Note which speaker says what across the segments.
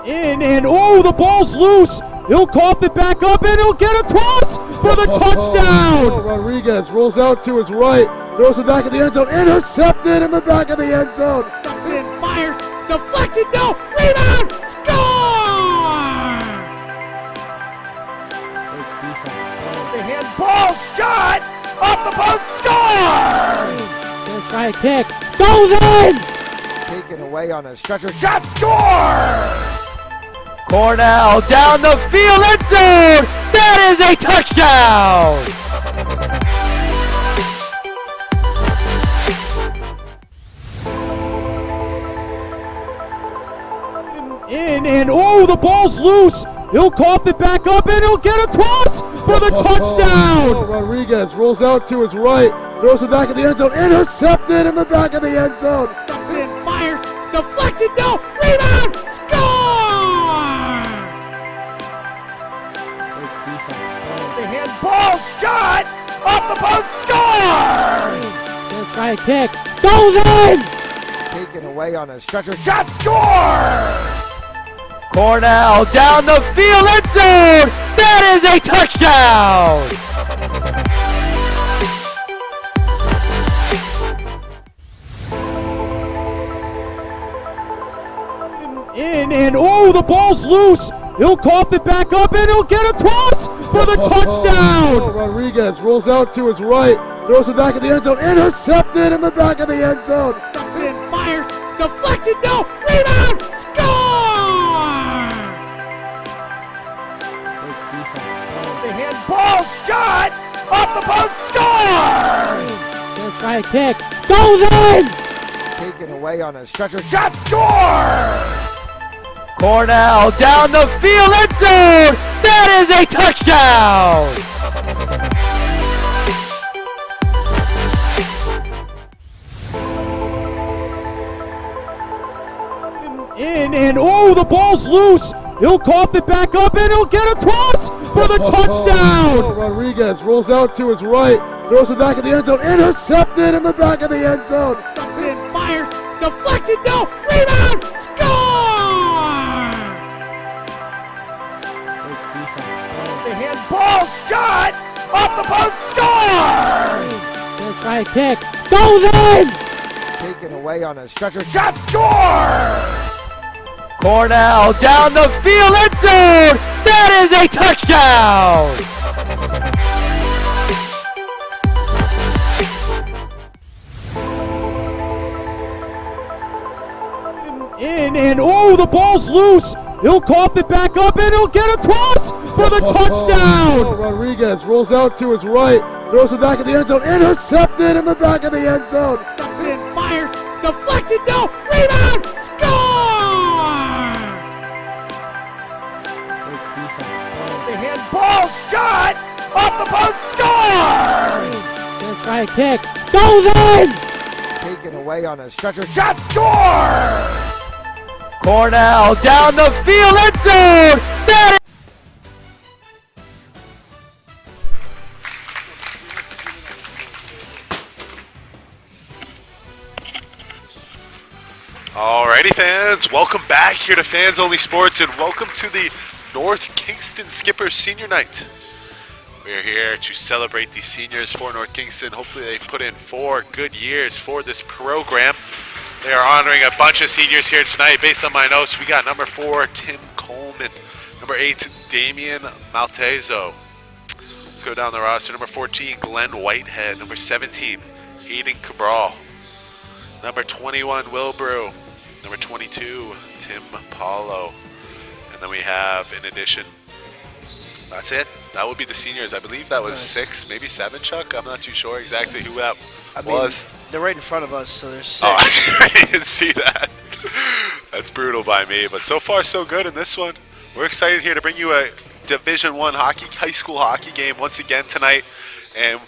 Speaker 1: In, and oh, the ball's loose. He'll cough it back up, and he'll get across for the touchdown.
Speaker 2: Rodriguez rolls out to his right, throws it back in the end zone, intercepted in the back of the end zone.
Speaker 1: And fires, deflected, no, rebound, score!
Speaker 3: The handball shot off the post, score!
Speaker 1: Let's try a kick, goes in!
Speaker 3: Taken away on a stretcher shot, score! Cornell down the field, end zone! That is a touchdown!
Speaker 1: In, and oh, the ball's loose. He'll cough it back up, and he'll get across for the touchdown.
Speaker 2: Rodriguez rolls out to his right, throws it back in the end zone, intercepted in the back of the end zone.
Speaker 1: And fires, deflected, no, rebound, score!
Speaker 3: The handball shot off the post, score!
Speaker 1: Let's try a kick, goes in!
Speaker 3: Taken away on a stretcher shot, score! Cornell down the field, end zone! That is a touchdown!
Speaker 1: In, and oh, the ball's loose. He'll cough it back up, and he'll get across for the touchdown.
Speaker 2: Rodriguez rolls out to his right, throws it back in the end zone, intercepted in the back of the end zone.
Speaker 1: And fires, deflected, no, rebound, score!
Speaker 3: The handball shot off the post, score!
Speaker 1: Let's try a kick, goes in!
Speaker 3: Taken away on a stretcher shot, score! Cornell down the field, end zone! That is a touchdown!
Speaker 1: In, and oh, the ball's loose. He'll cough it back up, and he'll get across for the touchdown.
Speaker 2: Rodriguez rolls out to his right, throws it back in the end zone, intercepted in the back of the end zone.
Speaker 1: And fires, deflected, no, rebound, score!
Speaker 3: The handball shot off the post, score!
Speaker 1: Let's try a kick, goes in!
Speaker 3: Taken away on a stretcher shot, score! Cornell down the field, end zone! That is a touchdown!
Speaker 1: In, and oh, the ball's loose. He'll cough it back up, and he'll get across for the touchdown.
Speaker 2: Rodriguez rolls out to his right, throws it back in the end zone, intercepted in the back of the end zone.
Speaker 1: And fires, deflected, no, rebound, score!
Speaker 3: The handball shot off the post, score!
Speaker 1: Let's try a kick, goes in!
Speaker 3: Taken away on a stretcher shot, score! Cornell down the field, end zone! That is
Speaker 4: Alrighty fans, welcome back here to Fans Only Sports, and welcome to the North Kingston Skippers Senior Night. We're here to celebrate the seniors for North Kingston. Hopefully they've put in 4 good years for this program. They are honoring a bunch of seniors here tonight. Based on my notes, we got number 4, Tim Coleman. Number 8, Damian Maltezo. Let's go down the roster. Number 14, Glenn Whitehead. Number 17, Aiden Cabral. Number 21, Will Brew. Number 22, Tim Paulo. And then we have, in addition, that's it. That would be the seniors. I believe that was 6, maybe 7, Chuck. I'm not too sure exactly who that was.
Speaker 5: They're right in front of us, so there's 6.
Speaker 4: Oh, I didn't see that. That's brutal by me. But so far, so good in this one. We're excited here to bring you a Division I high school hockey game once again tonight. And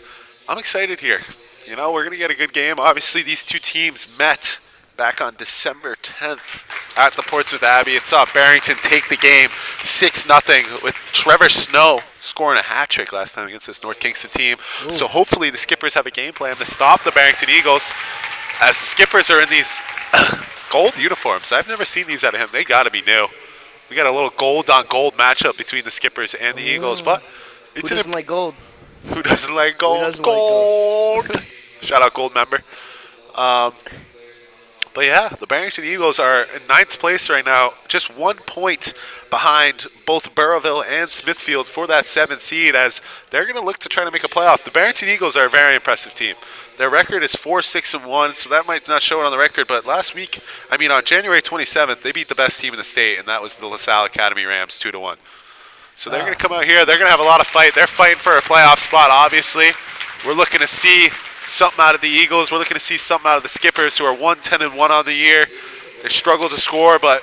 Speaker 4: I'm excited here. You know, we're going to get a good game. Obviously, these two teams met back on December 10th at the Portsmouth Abbey. It's up. Barrington take the game 6-0 with Trevor Snow scoring a hat trick last time against this North Kingston team. Ooh. So hopefully the Skippers have a game plan to stop the Barrington Eagles, as the Skippers are in these gold uniforms. I've never seen these out of him. They got to be new. We got a little gold on gold matchup between the Skippers and the Eagles, but
Speaker 5: Who doesn't like gold?
Speaker 4: who doesn't like gold?
Speaker 5: doesn't like gold?
Speaker 4: Gold. Shout out gold member. But yeah, the Barrington Eagles are in 9th place right now, just 1 point behind both Burrowville and Smithfield for that 7th seed, as they're going to look to try to make a playoff. The Barrington Eagles are a very impressive team. Their record is 4-6-1, so that might not show it on the record, but on January 27th, they beat the best team in the state, and that was the LaSalle Academy Rams 2-1. So they're going to come out here. They're going to have a lot of fight. They're fighting for a playoff spot, obviously. We're looking to see something out of the Eagles. We're looking to see something out of the Skippers, who are 1-10-1 on the year. They struggle to score, but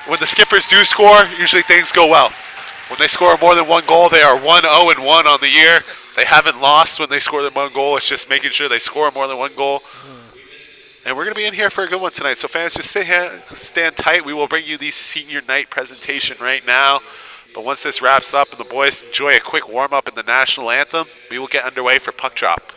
Speaker 4: when the Skippers do score, usually things go well. When they score more than 1 goal, they are 1-0-1 on the year. They haven't lost when they score their 1 goal. It's just making sure they score more than 1 goal. And we're going to be in here for a good one tonight. So fans, just stand tight. We will bring you the senior night presentation right now. But once this wraps up and the boys enjoy a quick warm-up in the national anthem, we will get underway for puck drop.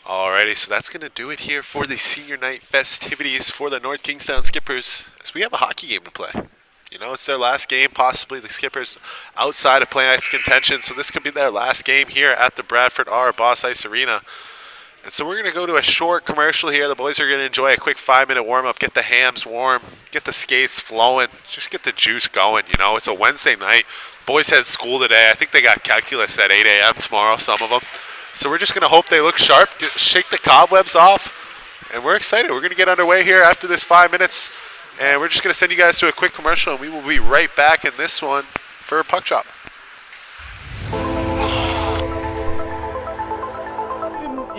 Speaker 4: Alrighty, so that's going to do it here for the senior night festivities for the North Kingstown Skippers, as we have a hockey game to play. You know, it's their last game, possibly the Skippers outside of playoff contention, so this could be their last game here at the Bradford R. Boss Ice Arena. And so we're going to go to a short commercial here. The boys are going to enjoy a quick 5-minute warm-up, get the hams warm, get the skates flowing, just get the juice going. You know, it's a Wednesday night. Boys had school today. I think they got calculus at 8 a.m. tomorrow, some of them. So we're just going to hope they look sharp, shake the cobwebs off, and we're excited. We're going to get underway here after this 5 minutes, and we're just going to send you guys to a quick commercial, and we will be right back in this one for Puck Drop.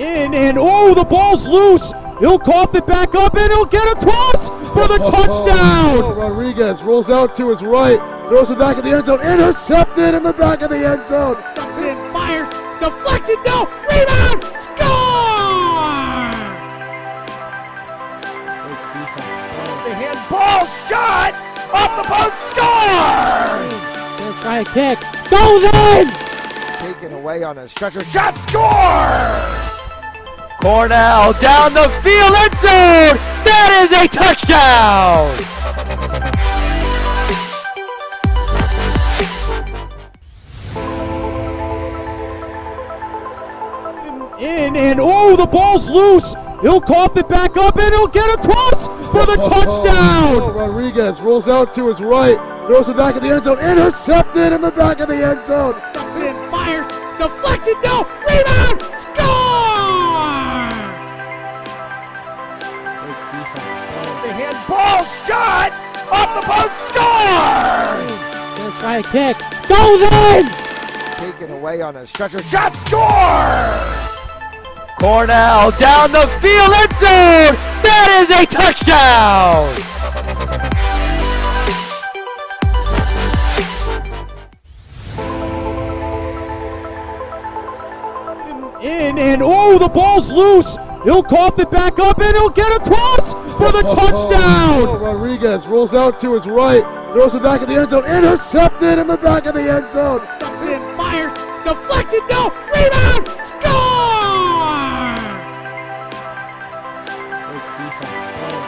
Speaker 1: And the ball's loose. He'll cough it back up, and he'll get across for the touchdown.
Speaker 2: Rodriguez rolls out to his right, throws it back in the end zone, intercepted in the back of the end zone.
Speaker 1: And fires, deflected, no, rebound, score!
Speaker 3: The handball shot off the post, score!
Speaker 1: Let's try a kick, goes in!
Speaker 3: Taken away on a stretcher, shot, score! Cornell down the field, end zone! That is a touchdown!
Speaker 1: And the ball's loose. He'll cough it back up, and he'll get across for the touchdown.
Speaker 2: Rodriguez rolls out to his right, throws it back in the end zone, intercepted in the back of the end zone.
Speaker 1: And fires, deflected, no, rebound, score!
Speaker 3: The handball shot off the post, score!
Speaker 1: Let's try a kick, goes in!
Speaker 3: Taken away on a stretcher, shot, score! Cornell down the field, end zone! That is a touchdown!
Speaker 1: And the ball's loose. He'll cough it back up, and he'll get across for the touchdown.
Speaker 2: Rodriguez rolls out to his right, throws it back in the end zone, intercepted in the back of the end zone.
Speaker 1: And fires, deflected, no, rebound, score!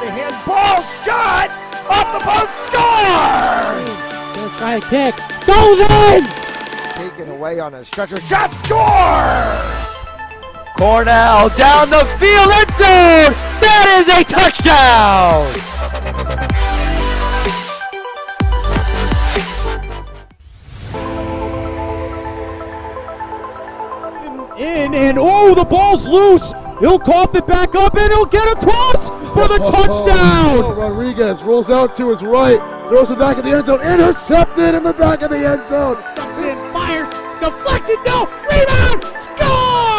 Speaker 3: The handball shot off the post, score!
Speaker 1: Let's try a kick, goes in!
Speaker 3: Taken away on a stretcher, shot, score! Cornell down the field, end zone! That is a touchdown!
Speaker 1: And the ball's loose. He'll cough it back up, and he'll get across for the touchdown.
Speaker 2: Rodriguez rolls out to his right, throws it back in the end zone, intercepted in the back of the end zone.
Speaker 1: And fires, deflected, no, rebound, score!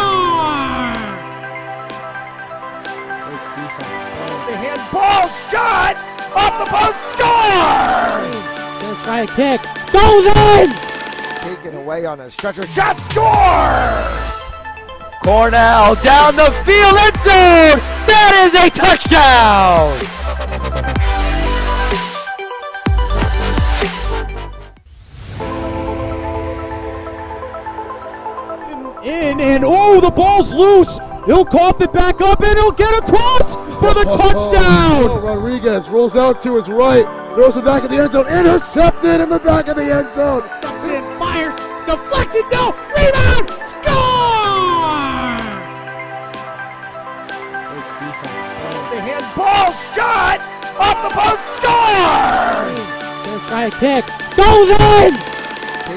Speaker 3: The handball shot off the post, score!
Speaker 1: Let's try a kick, goes in!
Speaker 3: Taken away on a stretcher, shot, score! Cornell down the field, end zone! That is a touchdown!
Speaker 1: And the ball's loose. He'll cough it back up, and he'll get across for the touchdown.
Speaker 2: Rodriguez rolls out to his right, throws it back in the end zone, intercepted in the back of the end zone.
Speaker 1: And fires, deflected, no, rebound, score!
Speaker 3: The handball shot off the post, score!
Speaker 1: Let's try a kick, goes in!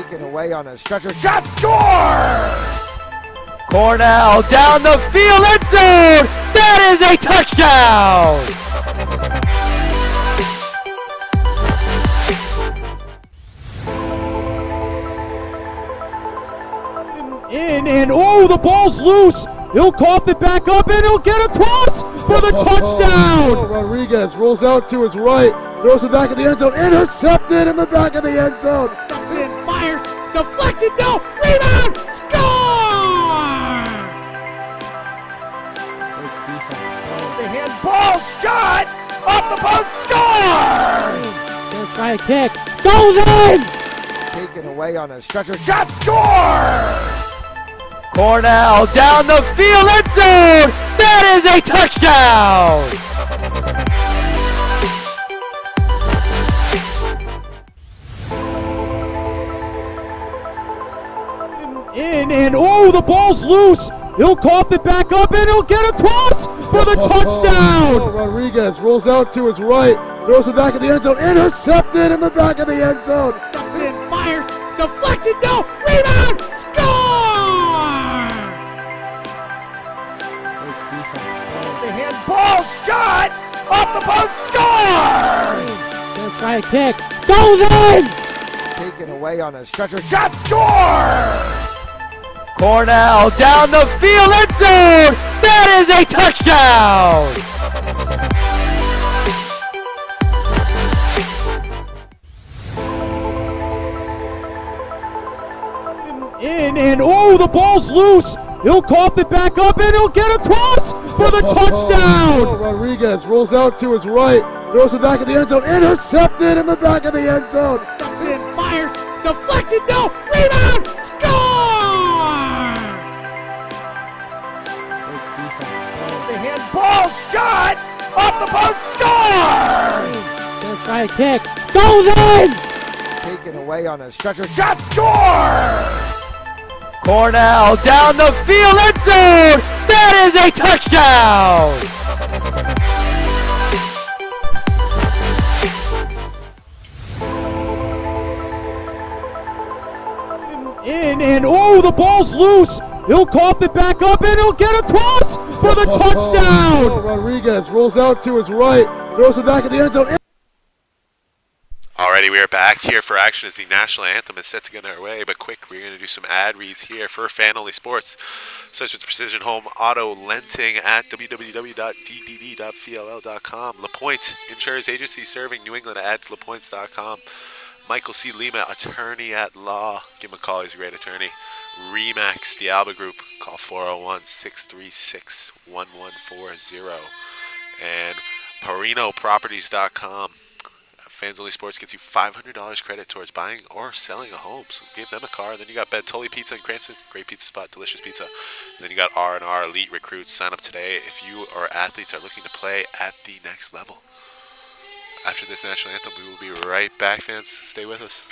Speaker 3: Taken away on a stretcher, shot, score! Cornell down the field, end zone! That is a touchdown!
Speaker 1: And the ball's loose. He'll cough it back up, and he'll get across for the touchdown.
Speaker 2: Rodriguez rolls out to his right, throws it back in the end zone, intercepted in the back of the end zone.
Speaker 1: And fires, deflected, no, rebound, score!
Speaker 3: The handball shot off the post, score!
Speaker 1: Let's try a kick, goes in!
Speaker 3: Taken away on a stretcher, shot, score! Cornell down the field, end zone! That is a touchdown!
Speaker 1: And the ball's loose. He'll cough it back up and he'll get across for the touchdown.
Speaker 2: Rodriguez rolls out to his right, throws it back in the end zone, intercepted in the back of the end zone.
Speaker 1: And fires, deflected, no, rebound, score!
Speaker 3: The handball shot off the post, score!
Speaker 1: Let's try a kick, goes in!
Speaker 3: Taken away on a stretcher shot, score! Cornell down the field, end zone! That is a touchdown!
Speaker 1: In and oh, the ball's loose. He'll cough it back up and he'll get across for the touchdown.
Speaker 2: Rodriguez rolls out to his right, throws it back in the end zone, intercepted in the back of the end zone.
Speaker 1: And fires, deflected, no, rebound, score!
Speaker 3: The handball shot off the post, score!
Speaker 1: Let's try a kick, goes in!
Speaker 3: Taken away on a stretcher shot, score! Cornell down the field, end zone! That is a touchdown!
Speaker 1: In and oh, the ball's loose. He'll cough it back up and he'll get across for the touchdown.
Speaker 2: Rodriguez rolls out to his right, throws it back in the end zone.
Speaker 4: Alrighty, we are back here for action as the national anthem is set to get underway. But quick, we're going to do some ad reads here for Fan Only Sports. Such with Precision Home Auto Lenting at www.ddd.fll.com. LaPointe Insurance Agency serving New England at lapointes.com. Michael C. Lima, attorney at law. Give him a call, he's a great attorney. Remax, the Alba Group. Call 401-636-1140. And ParinoProperties.com. Fans Only Sports gets you $500 credit towards buying or selling a home. So give them a car. And then you got Bentoli Pizza in Cranston. Great pizza spot, delicious pizza. And then you got R&R Elite Recruits. Sign up today if you or athletes are looking to play at the next level. After this national anthem, we will be right back, fans. Stay with us.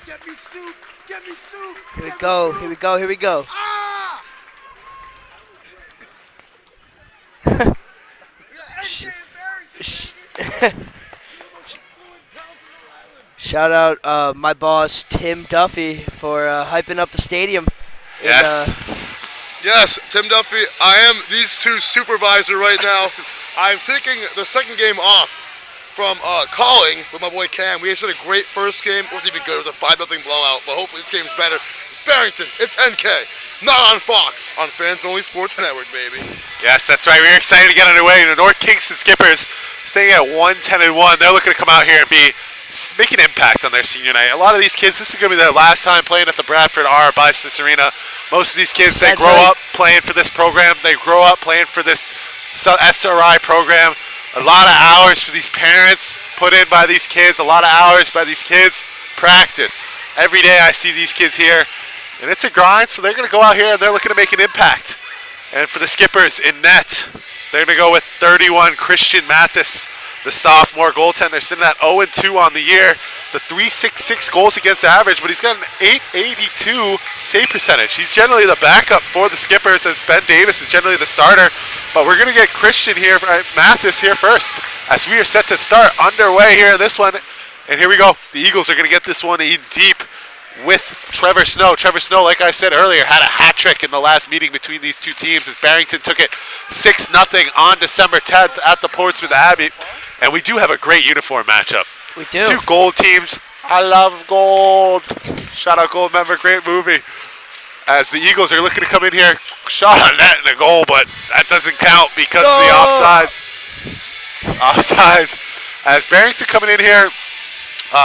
Speaker 2: Get me soup! Get me soup!
Speaker 5: Here we go, here we go, here we go.
Speaker 2: Ah!
Speaker 5: Shout out my boss Tim Duffy for hyping up the stadium.
Speaker 4: Yes.
Speaker 2: Yes, Tim Duffy, I am these two supervisor right now. I'm taking the second game off from calling with my boy Cam. We actually had a great first game. It wasn't even good. It was a 5-0 blowout, but hopefully this game's better. It's Barrington. It's NK. Not on Fox. On Fans Only Sports Network, baby.
Speaker 4: Yes, that's right. We're excited to get underway. The North Kingston Skippers staying at 1-10-1. They're looking to come out here and make an impact on their senior night. A lot of these kids, this is going to be their last time playing at the Bradford R. Bicis Arena. Most of these kids, they grow up playing for this program. They grow up playing for this SRI program. A lot of hours for these parents put in by these kids. A lot of hours by these kids. Practice. Every day I see these kids here. And it's a grind, so they're going to go out here and they're looking to make an impact. And for the Skippers in net, they're going to go with 31, Christian Mathis, the sophomore goaltender, sitting at 0-2 on the year. The .366 goals against average, but he's got an .882 save percentage. He's generally the backup for the Skippers, as Ben Davis is generally the starter. But we're going to get Christian here, Mathis here first, as we are set to start underway here in this one. And here we go. The Eagles are going to get this one in deep. with Trevor Snow. Trevor Snow, like I said earlier, had a hat trick in the last meeting between these two teams as Barrington took it 6-0 on December 10th at the Portsmouth Abbey. And we do have a great uniform matchup.
Speaker 5: We do.
Speaker 4: Two gold teams. I love gold. Shout out Gold Member, great movie. As the Eagles are looking to come in here, shot on net and a goal, but that doesn't count because of the offsides. Offsides. As Barrington coming in here,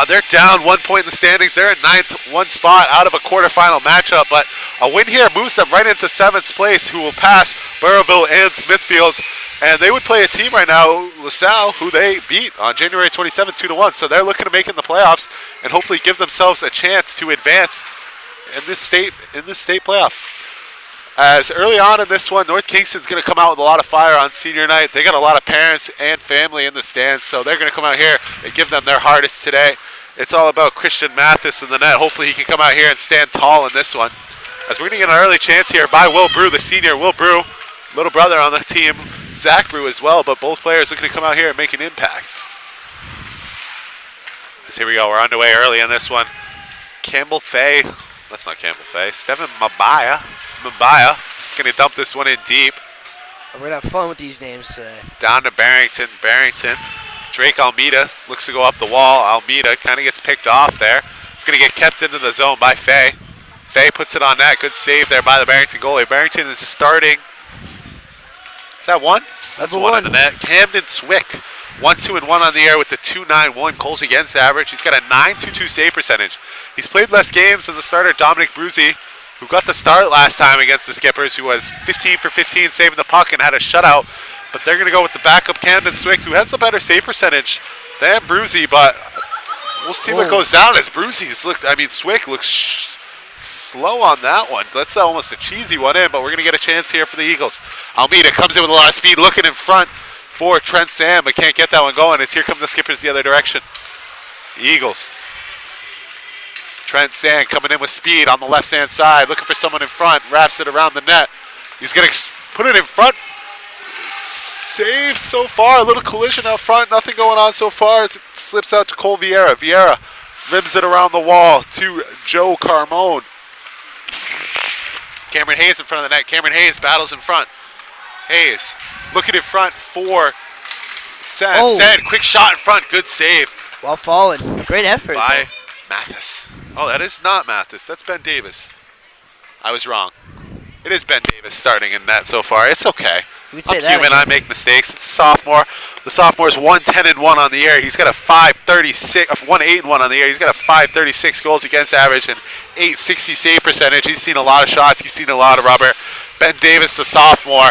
Speaker 4: they're down 1 point in the standings. They're in 9th, one spot out of a quarterfinal matchup, but a win here moves them right into 7th place, who will pass Burrowville and Smithfield. And they would play a team right now, LaSalle, who they beat on January 27th, 2-1. So they're looking to make it in the playoffs and hopefully give themselves a chance to advance in this state playoff. As early on in this one, North Kingston's going to come out with a lot of fire on senior night. They got a lot of parents and family in the stands, so they're going to come out here and give them their hardest today. It's all about Christian Mathis in the net. Hopefully he can come out here and stand tall in this one. As we're going to get an early chance here by Will Brew, the senior. Will Brew, little brother on the team, Zach Brew as well, but both players looking to come out here and make an impact. As here we go, we're underway early in this one. Campbell Fay, that's not Campbell Fay, Stephen Mabaya is going to dump this one in deep.
Speaker 5: We're going to have fun with these names today.
Speaker 4: Down to Barrington. Drake Almeida looks to go up the wall. Almeida kind of gets picked off there. It's going to get kept into the zone by Fay. Fay puts it on net. Good save there by the Barrington goalie. Barrington is starting. Is that one? That's one in the net. Camden Swick, 1-2-1 on the air with the .291 goals against average. He's got a .922 save percentage. He's played less games than the starter Dominic Bruzy, who got the start last time against the Skippers, who was 15 for 15 saving the puck and had a shutout. But they're going to go with the backup Camden Swick, who has the better save percentage than Bruzy, but we'll see what goes down as Swick looks slow on that one. That's almost a cheesy one in, but we're going to get a chance here for the Eagles. Almeida comes in with a lot of speed, looking in front for Trent Sam, but can't get that one going as here come the Skippers the other direction. The Eagles. Trent Sam coming in with speed on the left-hand side, looking for someone in front, wraps it around the net. He's going to put it in front. Save so far, a little collision out front, nothing going on so far as it slips out to Cole Vieira. Vieira rims it around the wall to Joe Carmone. Cameron Hayes in front of the net. Cameron Hayes battles in front. Hayes looking in front for Sen. Sen, quick shot in front, good save.
Speaker 5: Well fallen, great effort.
Speaker 4: By Mathis. Oh, that is not Mathis, that's Ben Davis. I was wrong. It is Ben Davis starting in net so far. It's okay. I'm human, I make mistakes. It's a sophomore. The sophomore is 1-10-1 on the air. He's got a 5.36, 1-8-1 on the air. He's got a 5.36 goals against average and 8.60 save percentage. He's seen a lot of shots. He's seen a lot of rubber. Ben Davis, the sophomore.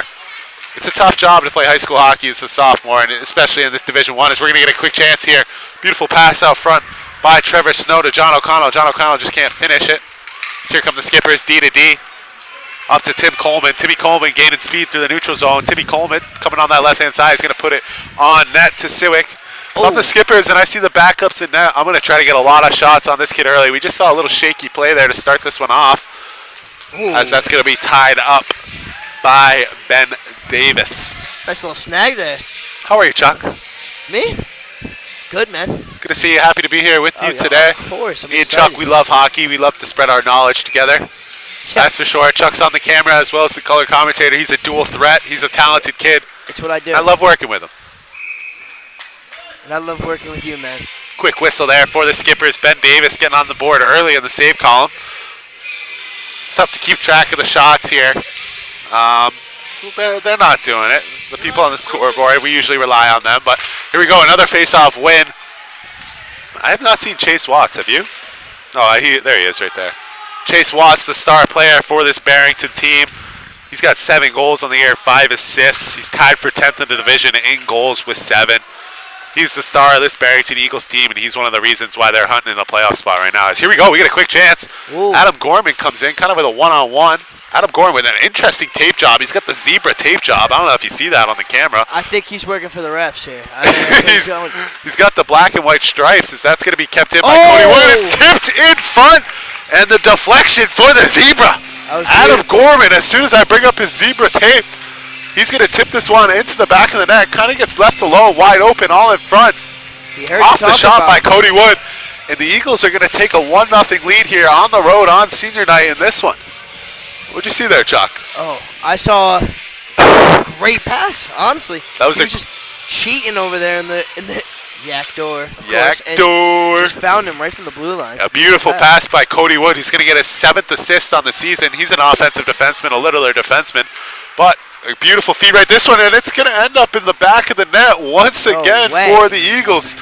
Speaker 4: It's a tough job to play high school hockey as a sophomore, and especially in this Division I, as we're going to get a quick chance here. Beautiful pass out front by Trevor Snow to John O'Connell. John O'Connell just can't finish it. So here come the Skippers, D to D. Up to Tim Coleman. Timmy Coleman gaining speed through the neutral zone. Timmy Coleman coming on that left-hand side is going to put it on net to Siwick. From the Skippers, and I see the backups in net. I'm going to try to get a lot of shots on this kid early. We just saw a little shaky play there to start this one off. As that's going to be tied up by Ben Davis.
Speaker 5: Nice little snag there.
Speaker 4: How are you, Chuck?
Speaker 5: Me? Good, man.
Speaker 4: Good to see you. Happy to be here with you today.
Speaker 5: Of course.
Speaker 4: Me and Chuck, we love hockey. We love to spread our knowledge together. That's for sure. Chuck's on the camera as well as the color commentator. He's a dual threat. He's a talented kid.
Speaker 5: It's what I do.
Speaker 4: I love working with him.
Speaker 5: And I love working with you, man.
Speaker 4: Quick whistle there for the Skippers. Ben Davis getting on the board early in the save column. It's tough to keep track of the shots here. They're not doing it. The people on the scoreboard, we usually rely on them. But here we go, another face-off win. I have not seen Chase Watts, have you? Oh, there he is right there. Chase Watts, the star player for this Barrington team. He's got 7 goals on the air, 5 assists. He's tied for 10th in the division in goals with 7. He's the star of this Barrington Eagles team, and he's one of the reasons why they're hunting in a playoff spot right now. Here we go, we get a quick chance. Ooh. Adam Gorman comes in, kind of with a one-on-one. Adam Gorman with an interesting tape job. He's got the zebra tape job. I don't know if you see that on the camera.
Speaker 5: I think he's working for the refs here.
Speaker 4: He's got the black and white stripes. As that's going to be kept in by Cody Wood. It's tipped in front, and the deflection for the zebra. Adam Gorman, as soon as I bring up his zebra tape, he's going to tip this one into the back of the net. Kind of gets left alone, wide open, all in front. Off the shot by Cody Wood. And the Eagles are going to take a 1-0 lead here on the road on senior night in this one. What'd you see there, Chuck?
Speaker 5: Oh, I saw a great pass, honestly.
Speaker 4: That was
Speaker 5: he was just cheating over there in the yak door.
Speaker 4: Yak door.
Speaker 5: Just found him right from the blue line.
Speaker 4: A beautiful pass by Cody Wood. He's going to get his 7th assist on the season. He's an offensive defenseman, a littler defenseman. But a beautiful feed right this one, and it's going to end up in the back of the net once again for the Eagles.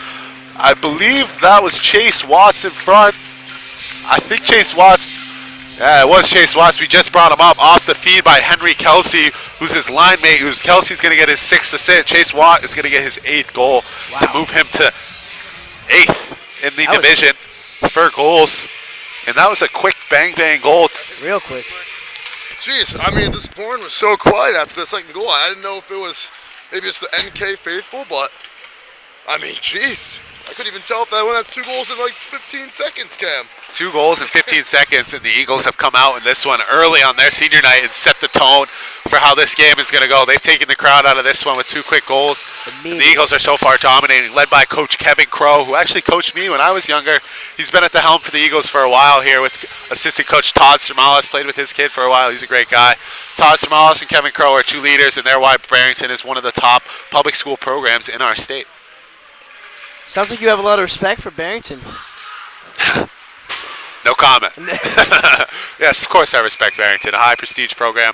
Speaker 4: I believe that was Chase Watts in front. I think Chase Watts, it was Chase Watts. We just brought him up off the feed by Henry Kelsey, who's his line mate. Kelsey's going to get his 6th assist. Chase Watt is going to get his 8th goal to move him to 8th in the division for goals. And that was a quick bang goal.
Speaker 5: Real quick.
Speaker 2: Jeez, I mean, this Bourne was so quiet after the second goal. I didn't know if it was, maybe it's the NK faithful, but I mean, jeez. I couldn't even tell if that one has 2 goals in like 15 seconds, Cam.
Speaker 4: 2 goals in 15 seconds, and the Eagles have come out in this one early on their senior night and set the tone for how this game is going to go. They've taken the crowd out of this one with 2 quick goals. And the Eagles are so far dominating, led by Coach Kevin Crow, who actually coached me when I was younger. He's been at the helm for the Eagles for a while here with assistant coach Todd Stramalis, played with his kid for a while. He's a great guy. Todd Stramalis and Kevin Crow are 2 leaders, and they're why Barrington is one of the top public school programs in our state.
Speaker 5: Sounds like you have a lot of respect for Barrington.
Speaker 4: No comment. Yes, of course I respect Barrington, a high prestige program.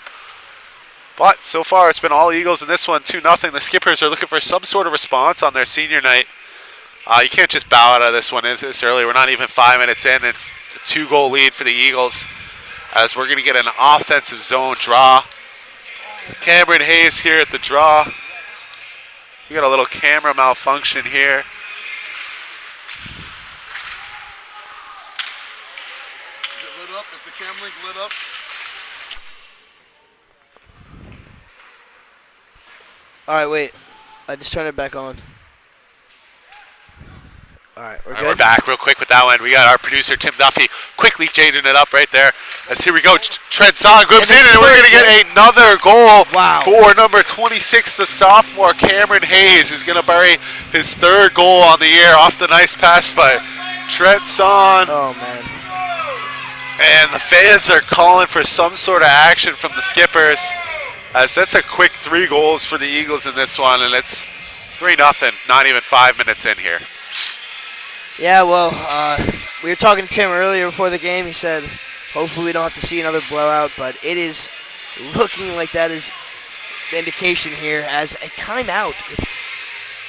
Speaker 4: But so far it's been all Eagles in this one, 2-0. The Skippers are looking for some sort of response on their senior night. You can't just bow out of this one this early. We're not even 5 minutes in. It's a 2-goal lead for the Eagles as we're going to get an offensive zone draw. Cameron Hayes here at the draw. We got a little camera malfunction here.
Speaker 2: Is the cam link lit up?
Speaker 5: Alright, wait. I just turned it back on. Alright,
Speaker 4: we're back real quick with that one. We got our producer, Tim Duffy, quickly changing it up right there. As here we go. Trent Song groups in, and we're going to get another goal for number 26, the sophomore, Cameron Hayes, is going to bury his 3rd goal on the year off the nice pass by Trent Song.
Speaker 5: Oh, man.
Speaker 4: And the fans are calling for some sort of action from the Skippers, as that's a quick 3 goals for the Eagles in this one, and it's 3-0, not even 5 minutes in here.
Speaker 5: Yeah, well, we were talking to Tim earlier before the game. He said, hopefully we don't have to see another blowout, but it is looking like that is the indication here as a timeout.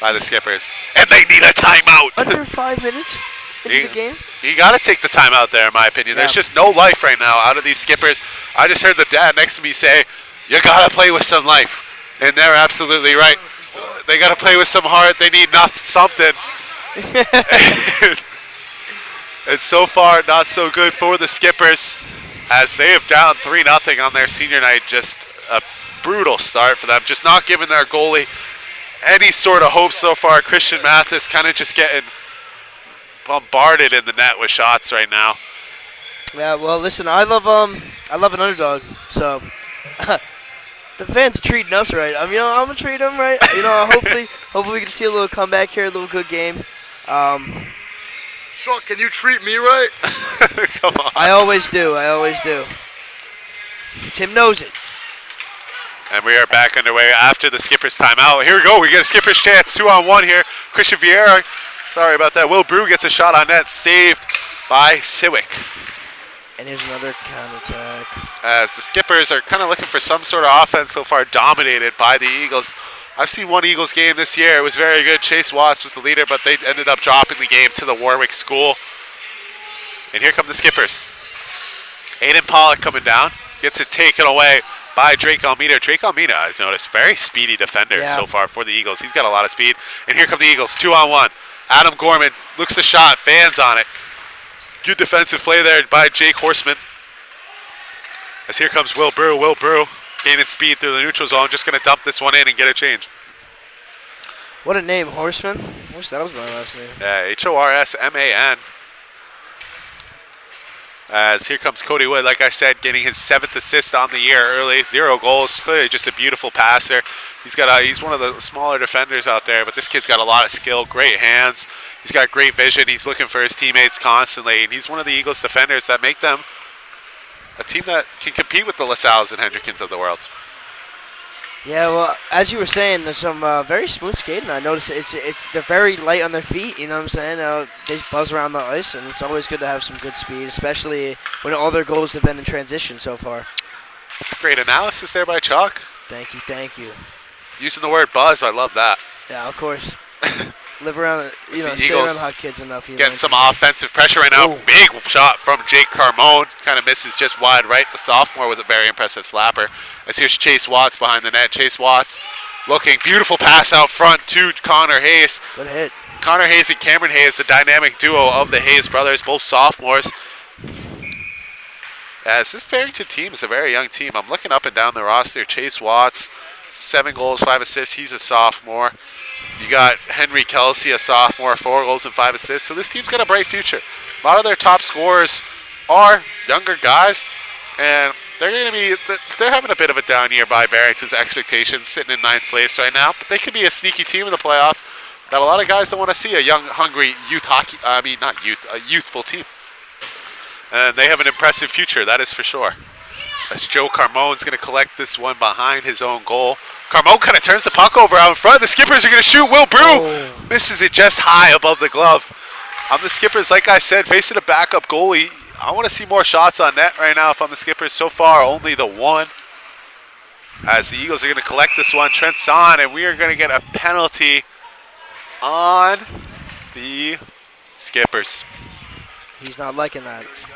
Speaker 4: By the Skippers. And they need a timeout.
Speaker 5: Under 5 minutes into the game.
Speaker 4: You got to take the timeout there, in my opinion.
Speaker 5: Yeah.
Speaker 4: There's just no life right now out of these Skippers. I just heard the dad next to me say, you got to play with some life. And they're absolutely right. They got to play with some heart. They need something. And so far, not so good for the Skippers, as they have down 3-0 on their senior night. Just a brutal start for them. Just not giving their goalie any sort of hope so far. Christian Mathis kind of just getting bombarded in the net with shots right now.
Speaker 5: Yeah, well, listen, I love an underdog, so the fans are treating us right. I'm gonna treat them right. Hopefully we can see a little comeback here, a little good game.
Speaker 2: Sean, can you treat me right?
Speaker 4: Come on.
Speaker 5: I always do. Tim knows it.
Speaker 4: And we are back underway after the Skippers timeout. Here we go. We get a Skippers chance. 2-on-1 here. Christian Vieira. Sorry about that. Will Brew gets a shot on net. Saved by Siwick.
Speaker 5: And here's another counterattack.
Speaker 4: As the Skippers are kind of looking for some sort of offense, so far dominated by the Eagles. I've seen one Eagles game this year. It was very good. Chase Watts was the leader, but they ended up dropping the game to the Warwick School. And here come the Skippers. Aiden Pollock coming down. Gets it taken away by Drake Almeida. Drake Almeida, I've noticed, very speedy defender so far for the Eagles. He's got a lot of speed. And here come the Eagles, 2-on-1. Adam Gorman looks the shot, fans on it. Good defensive play there by Jake Horseman. As here comes Will Brew. Will Brew gaining speed through the neutral zone. Just going to dump this one in and get a change.
Speaker 5: What a name, Horseman. I wish that was my last name.
Speaker 4: Yeah, Horsman. As here comes Cody Wood, like I said, getting his 7th assist on the year early. 0 goals, clearly just a beautiful passer. He's one of the smaller defenders out there, but this kid's got a lot of skill, great hands. He's got great vision. He's looking for his teammates constantly, and he's one of the Eagles defenders that make them a team that can compete with the LaSalles and Hendrickens of the world.
Speaker 5: Yeah, well, as you were saying, there's some very smooth skating. I noticed they're very light on their feet. You know what I'm saying? They just buzz around the ice, and it's always good to have some good speed, especially when all their goals have been in transition so far.
Speaker 4: That's great analysis there by Chuck.
Speaker 5: Thank you, thank you.
Speaker 4: Using the word buzz, I love that.
Speaker 5: Yeah, of course. Live around, stay around
Speaker 4: Eagles
Speaker 5: hot kids enough.
Speaker 4: Getting some offensive pressure right now.
Speaker 5: Ooh.
Speaker 4: Big shot from Jake Carmone. Kind of misses just wide right. The sophomore with a very impressive slapper. As here's Chase Watts behind the net. Chase Watts looking. Beautiful pass out front to Connor Hayes.
Speaker 5: Good hit.
Speaker 4: Connor Hayes and Cameron Hayes, the dynamic duo of the Hayes brothers, both sophomores. As this Barrington team is a very young team. I'm looking up and down the roster. Chase Watts, 7 goals, 5 assists. He's a sophomore. You got Henry Kelsey, a sophomore, 4 goals and 5 assists. So this team's got a bright future. A lot of their top scorers are younger guys, and they're having a bit of a down year by Barrington's expectations, sitting in 9th place right now. But they could be a sneaky team in the playoff that a lot of guys don't want to see. A young, hungry a youthful team. And they have an impressive future, that is for sure. As Joe Carmone's going to collect this one behind his own goal. Carmone kind of turns the puck over out in front. The Skippers are going to shoot. Will Brew misses it just high above the glove. I'm the Skippers, like I said, facing a backup goalie. I want to see more shots on net right now if I'm the Skippers. So far, only the one. As the Eagles are going to collect this one. Trent's on, and we are going to get a penalty on the Skippers.
Speaker 5: He's not liking that.
Speaker 4: It's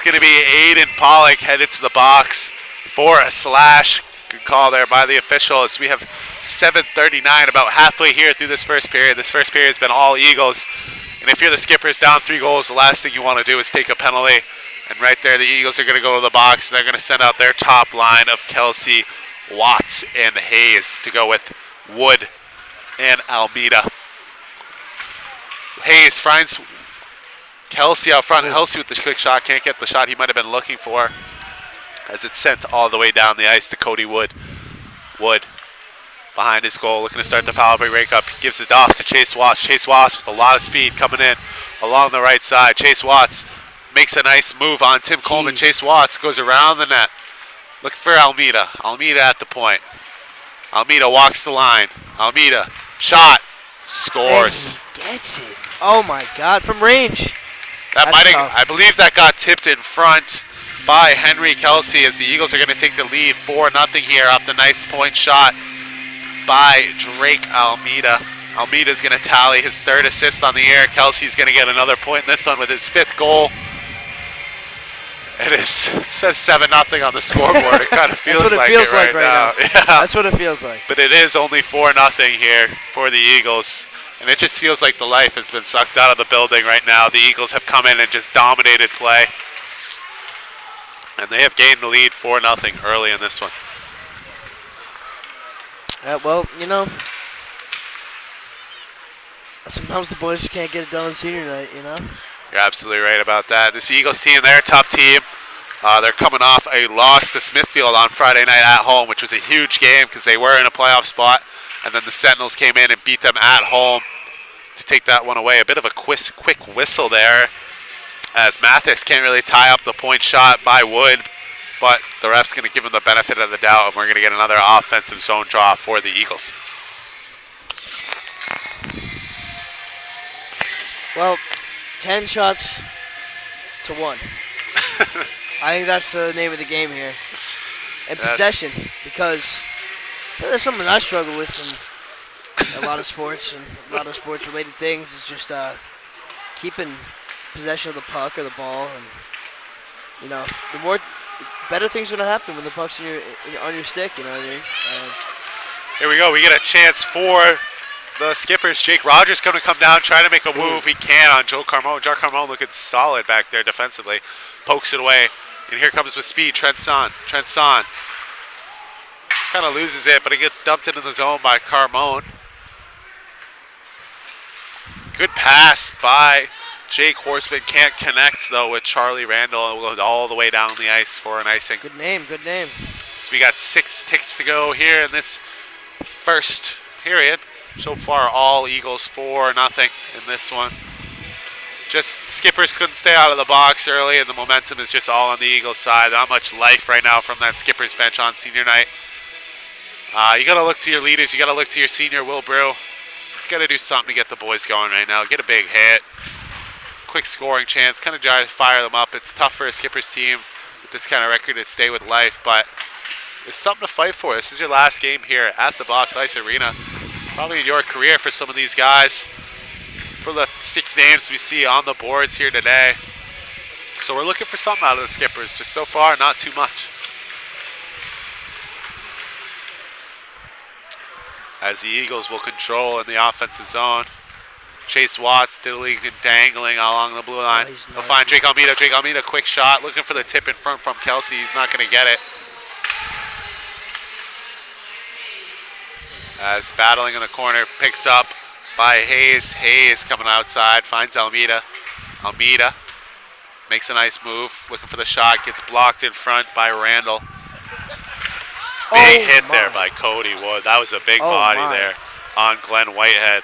Speaker 4: going to be Aiden Pollock headed to the box for a slash. Good call there by the official as we have 7:39, about halfway here through this first period. This first period has been all Eagles. And if you're the Skippers down 3 goals, the last thing you want to do is take a penalty. And right there, the Eagles are going to go to the box, and they're going to send out their top line of Kelsey, Watts, and Hayes to go with Wood and Almeida. Hayes finds Kelsey out front. Kelsey with the quick shot, can't get the shot he might have been looking for as it's sent all the way down the ice to Cody Wood. Wood behind his goal, looking to start the power play breakup. He gives it off to Chase Watts. Chase Watts with a lot of speed coming in along the right side. Chase Watts makes a nice move on Tim Coleman. Chase Watts goes around the net. Looking for Almeida. Almeida at the point. Almeida walks the line. Almeida, shot, scores.
Speaker 5: Gets it. Oh my God, from range.
Speaker 4: I believe that got tipped in front by Henry Kelsey as the Eagles are going to take the lead 4-0 here off the nice point shot by Drake Almeida. Almeida's going to tally his 3rd assist on the year. Kelsey's going to get another point in this one with his 5th goal. It says 7-0 on the scoreboard. It kind of feels like it right now. Yeah.
Speaker 5: That's what it feels like.
Speaker 4: But it is only 4-0 here for the Eagles. And it just feels like the life has been sucked out of the building right now. The Eagles have come in and just dominated play. And they have gained the lead 4-0 early in this one.
Speaker 5: Well, sometimes the boys just can't get it done on senior night,
Speaker 4: You're absolutely right about that. This Eagles team, they're a tough team. They're coming off a loss to Smithfield on Friday night at home, which was a huge game because they were in a playoff spot. And then the Sentinels came in and beat them at home to take that one away. A bit of a quick whistle there as Mathis can't really tie up the point shot by Wood, but the ref's going to give him the benefit of the doubt, and we're going to get another offensive zone draw for the Eagles.
Speaker 5: Well, 10 shots to 1. I think that's the name of the game here. And possession, because that's something I struggle with in a lot of sports and a lot of sports-related things. Is just keeping possession of the puck or the ball, and the better things are gonna happen when the puck's on your stick. You know what I mean?
Speaker 4: Here we go. We get a chance for the Skippers. Jake Rogers going to come down, trying to make a move. He can on Joe Carmone. Joe Carmone looking solid back there defensively. Pokes it away, and here comes with speed Trent Son. Trent Son kind of loses it, but it gets dumped into the zone by Carmone. Good pass by Jake Horseman can't connect, though, with Charlie Randall, and will go all the way down the ice for an icing.
Speaker 5: Good name, good name.
Speaker 4: So we got 6 ticks to go here in this first period. So far, all Eagles 4-0 in this one. Just Skippers couldn't stay out of the box early, and the momentum is just all on the Eagles side. Not much life right now from that Skippers bench on senior night. You got to look to your leaders. You got to look to your senior, Will Brew. You got to do something to get the boys going right now. Get a big hit. Quick scoring chance. Kind of try to fire them up. It's tough for a Skippers team with this kind of record to stay with life, but it's something to fight for. This is your last game here at the Boss Ice Arena. Probably your career for some of these guys. For the 6 names we see on the boards here today. So we're looking for something out of the Skippers. Just so far, not too much. As the Eagles will control in the offensive zone. Chase Watts diddling and dangling along the blue line. They'll find Drake Almeida. Drake Almeida, quick shot. Looking for the tip in front from Kelsey. He's not going to get it. As battling in the corner, picked up by Hayes. Hayes coming outside, finds Almeida. Almeida makes a nice move, looking for the shot, gets blocked in front by Randall. Big hit there by Cody Wood. That was a big body there on Glenn Whitehead.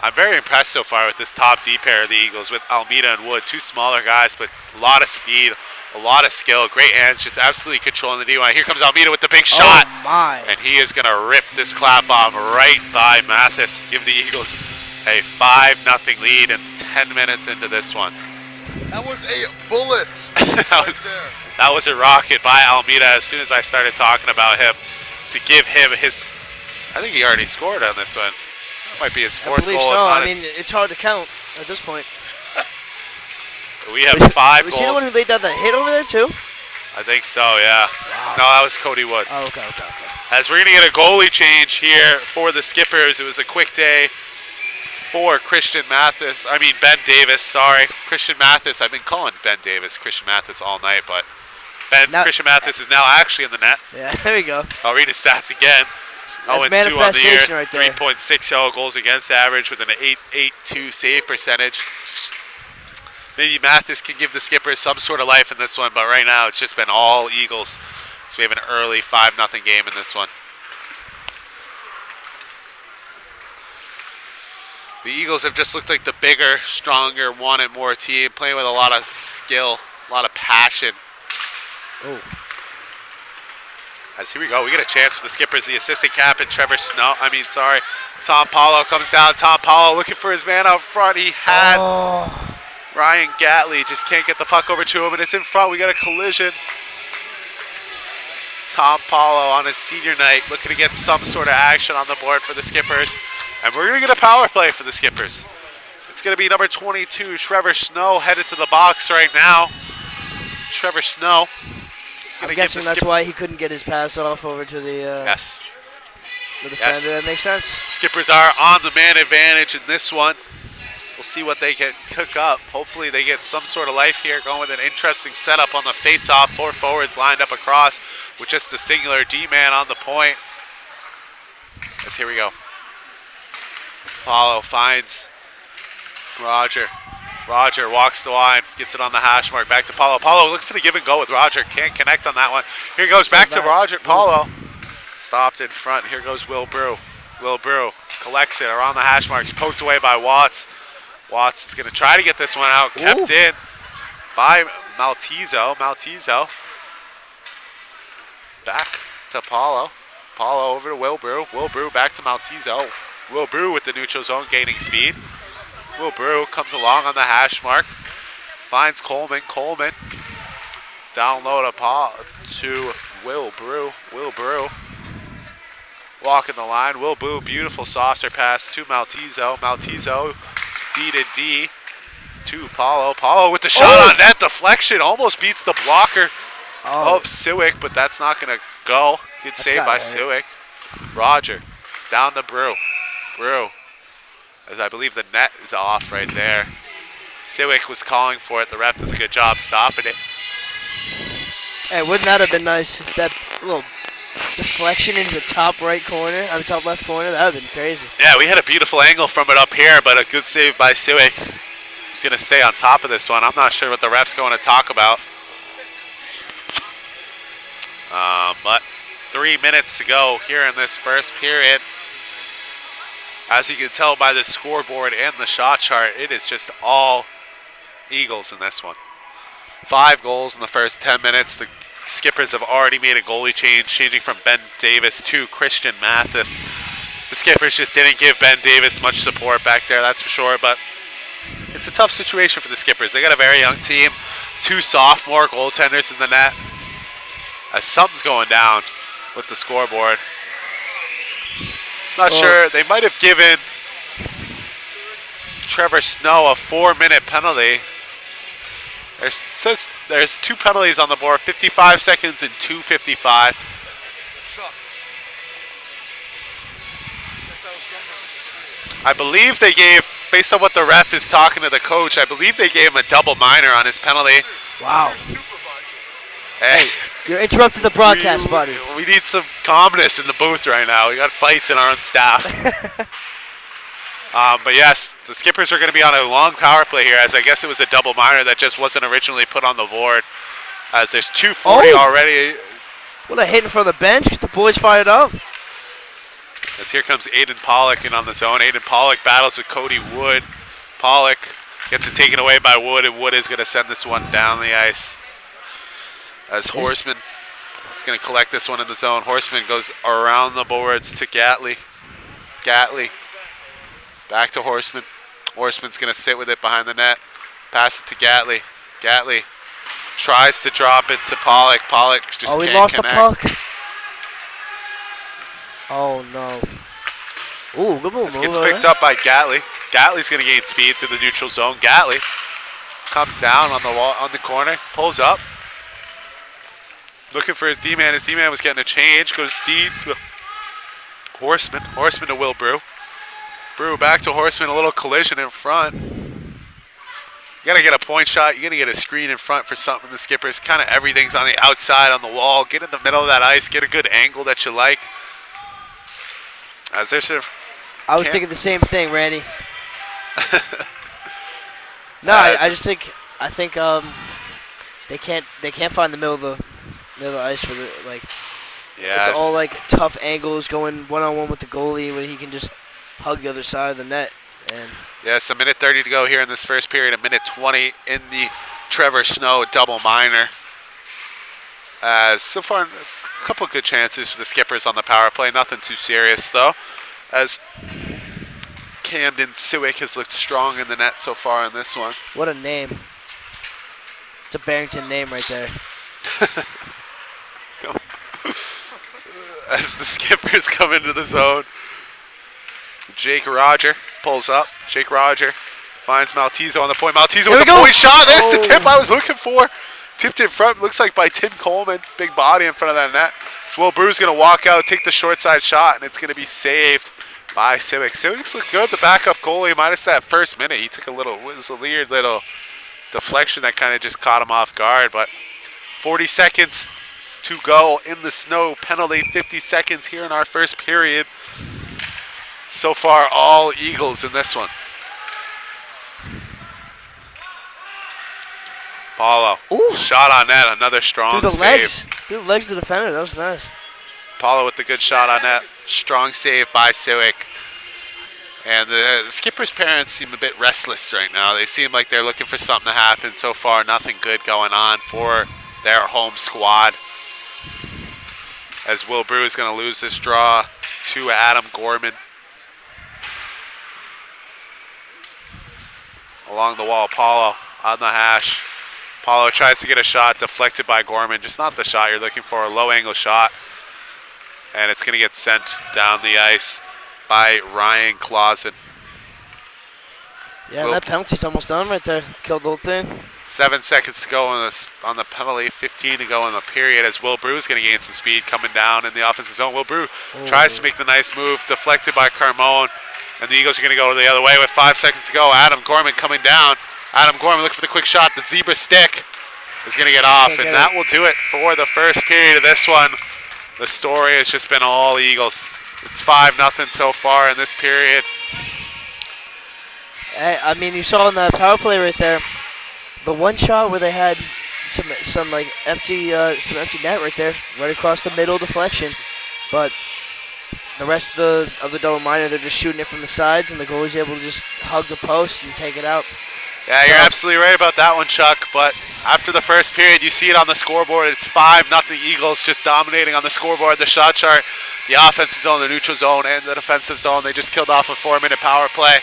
Speaker 4: I'm very impressed so far with this top D pair of the Eagles with Almeida and Wood. 2 smaller guys, but a lot of speed, a lot of skill, great hands, just absolutely controlling the D-line. Here comes Almeida with the big shot. And he is going to rip this clap bomb right by Mathis. Give the Eagles a 5-0 lead and 10 minutes into this one.
Speaker 2: That was a bullet.
Speaker 4: That was a rocket by Almeida as soon as I started talking about him to give him his, I think he already scored on this one. That might be his 4th goal.
Speaker 5: So. I mean, it's hard to count at this point.
Speaker 4: We have 5 goals.
Speaker 5: Was he the one who laid down the hit over there too?
Speaker 4: I think so, yeah. Wow. No, that was Cody Wood.
Speaker 5: Oh, okay.
Speaker 4: As we're going to get a goalie change here for the Skippers. It was a quick day for Ben Davis, sorry. Christian Mathis, I've been calling Ben Davis Christian Mathis all night, but Christian Mathis is now actually in the net.
Speaker 5: Yeah, there we go.
Speaker 4: I'll read his stats again. 0-2 on the year,
Speaker 5: right
Speaker 4: 3.60 goals against average with an 8.82 save percentage. Maybe Mathis can give the Skippers some sort of life in this one, but right now it's just been all Eagles. So we have an early 5-0 game in this one. The Eagles have just looked like the bigger, stronger, wanted more team, playing with a lot of skill, a lot of passion.
Speaker 5: Oh.
Speaker 4: As here we go, we get a chance for the Skippers. The assistant captain, Tom Paulo comes down. Tom Paulo looking for his man out front. He had Ryan Gatley, just can't get the puck over to him, and it's in front. We got a collision. Tom Paulo on his senior night looking to get some sort of action on the board for the Skippers. And we're going to get a power play for the Skippers. It's going to be number 22, Trevor Snow, headed to the box right now. Trevor Snow.
Speaker 5: I'm guessing that's why he couldn't get his pass off over to the
Speaker 4: yes.
Speaker 5: The defender. That makes sense.
Speaker 4: Skippers are on the man advantage in this one. We'll see what they can cook up. Hopefully they get some sort of life here, going with an interesting setup on the face-off. 4 forwards lined up across with just the singular D-man on the point. As here we go. Paulo finds Roger. Roger walks the line, gets it on the hash mark. Back to Paulo. Paulo looking for the give and go with Roger. Can't connect on that one. Here goes back to Roger. Paulo stopped in front. Here goes Will Brew. Will Brew collects it around the hash marks. Poked away by Watts. Watts is going to try to get this one out. Kept in by Maltezo. Maltezo back to Paulo. Paulo over to Will Brew. Will Brew back to Maltezo. Will Brew with the neutral zone gaining speed. Will Brew comes along on the hash mark. Finds Coleman. Coleman down low to Will Brew. Will Brew walking the line. Will Brew, beautiful saucer pass to Maltezo. Maltezo D to D to Paulo. Paulo with the shot on net. Deflection almost beats the blocker of Siwick, but that's not going to go. Good save by Siwick. Roger down to Brew. Brew, as I believe the net is off right there. Siwick was calling for it. The ref does a good job stopping it.
Speaker 5: Hey, wouldn't that have been nice? That little deflection into the top right corner, top left corner, that would have been crazy.
Speaker 4: Yeah, we had a beautiful angle from it up here, but a good save by Siwick. He's going to stay on top of this one. I'm not sure what the ref's going to talk about. But 3 minutes to go here in this first period. As you can tell by the scoreboard and the shot chart, it is just all Eagles in this one. 5 goals in the first 10 minutes. The Skippers have already made a goalie change, changing from Ben Davis to Christian Mathis. The Skippers just didn't give Ben Davis much support back there, that's for sure, but it's a tough situation for the Skippers. They got a very young team, 2 sophomore goaltenders in the net. Something's going down with the scoreboard. Not sure. They might have given Trevor Snow a 4-minute penalty. It says there's 2 penalties on the board, 55 seconds and 2:55. I believe they gave, based on what the ref is talking to the coach, I believe they gave him a double minor on his penalty.
Speaker 5: Wow.
Speaker 4: Hey,
Speaker 5: you're interrupting the broadcast, buddy.
Speaker 4: We need some calmness in the booth right now. We got fights in our own staff. But yes, the Skippers are going to be on a long power play here, as I guess it was a double minor that just wasn't originally put on the board, as there's 2:40 already.
Speaker 5: What a hit in front of the bench. Get the boys fired up.
Speaker 4: As here comes Aiden Pollock in on the zone. Aiden Pollock battles with Cody Wood. Pollock gets it taken away by Wood, and Wood is going to send this one down the ice. As Horseman is going to collect this one in the zone. Horseman goes around the boards to Gatley. Gatley back to Horseman. Horseman's going to sit with it behind the net. Pass it to Gatley. Gatley tries to drop it to Pollock. Pollock just can't connect.
Speaker 5: Oh, we lost the puck. Oh, no. Ooh, good move.
Speaker 4: This gets picked up by Gatley. Gatley's going to gain speed through the neutral zone. Gatley comes down on the wall, on the corner, pulls up. Looking for his D-man. His D-man was getting a change. Goes D to Horseman. Horseman to Will Brew. Brew back to Horseman. A little collision in front. You got to get a point shot. You got to get a screen in front for something. The Skippers, kind of everything's on the outside, on the wall. Get in the middle of that ice. Get a good angle that you like. As there's
Speaker 5: I was thinking the same thing, Randy. No, I just think they can't find the middle of the ice for the
Speaker 4: Yeah,
Speaker 5: it's all like tough angles, going one-on-one with the goalie when he can just hug the other side of the net. And
Speaker 4: yes, a minute 30 to go here in this first period. A minute 20 in the Trevor Snow double minor. So far, a couple good chances for the Skippers on the power play. Nothing too serious, though, as Camden Siwick has looked strong in the net so far in this one.
Speaker 5: What a name. It's a Barrington name right there.
Speaker 4: As the Skippers come into the zone, Jake Roger pulls up. Jake Roger finds Maltezo on the point. Maltezo with a point shot. There's the tip I was looking for. Tipped in front, looks like by Tim Coleman. Big body in front of that net. So Will Brew's going to walk out, take the short side shot, and it's going to be saved by Siwick. Siwick's looked good, the backup goalie, minus that first minute. He took it was a weird little deflection that kind of just caught him off guard. But 40 seconds to go in the Snow penalty. 50 seconds here in our first period. So far, all Eagles in this one. Paulo, shot on net, another strong save.
Speaker 5: Through the legs of the defender, that was nice.
Speaker 4: Paulo with the good shot on net, strong save by Siwick. And the Skippers' parents seem a bit restless right now. They seem like they're looking for something to happen. So far, nothing good going on for their home squad. As Will Brew is going to lose this draw to Adam Gorman. Along the wall, Paulo on the hash. Paulo tries to get a shot, deflected by Gorman. Just not the shot you're looking for, a low-angle shot. And it's going to get sent down the ice by Ryan Clausen.
Speaker 5: Yeah, that penalty's almost done right there. Killed the whole thing.
Speaker 4: 7 seconds to go on the penalty, 15 to go in the period, as Will Brew is going to gain some speed coming down in the offensive zone. Will Brew tries to make the nice move, deflected by Carmone. And the Eagles are going to go the other way with 5 seconds to go. Adam Gorman coming down. Adam Gorman looking for the quick shot. The zebra stick is going to get off, and that will do it for the first period of this one. The story has just been all Eagles. It's 5-0 so far in this period.
Speaker 5: I mean, you saw in the power play right there, the one shot where they had some like empty net right there, right across the middle deflection, but the rest of the double minor, they're just shooting it from the sides, and the goalie's able to just hug the post and take it out.
Speaker 4: Yeah, you're absolutely right about that one, Chuck. But after the first period, you see it on the scoreboard. It's 5-0 Eagles, just dominating on the scoreboard, the shot chart, the offensive zone, the neutral zone, and the defensive zone. They just killed off a 4-minute power play.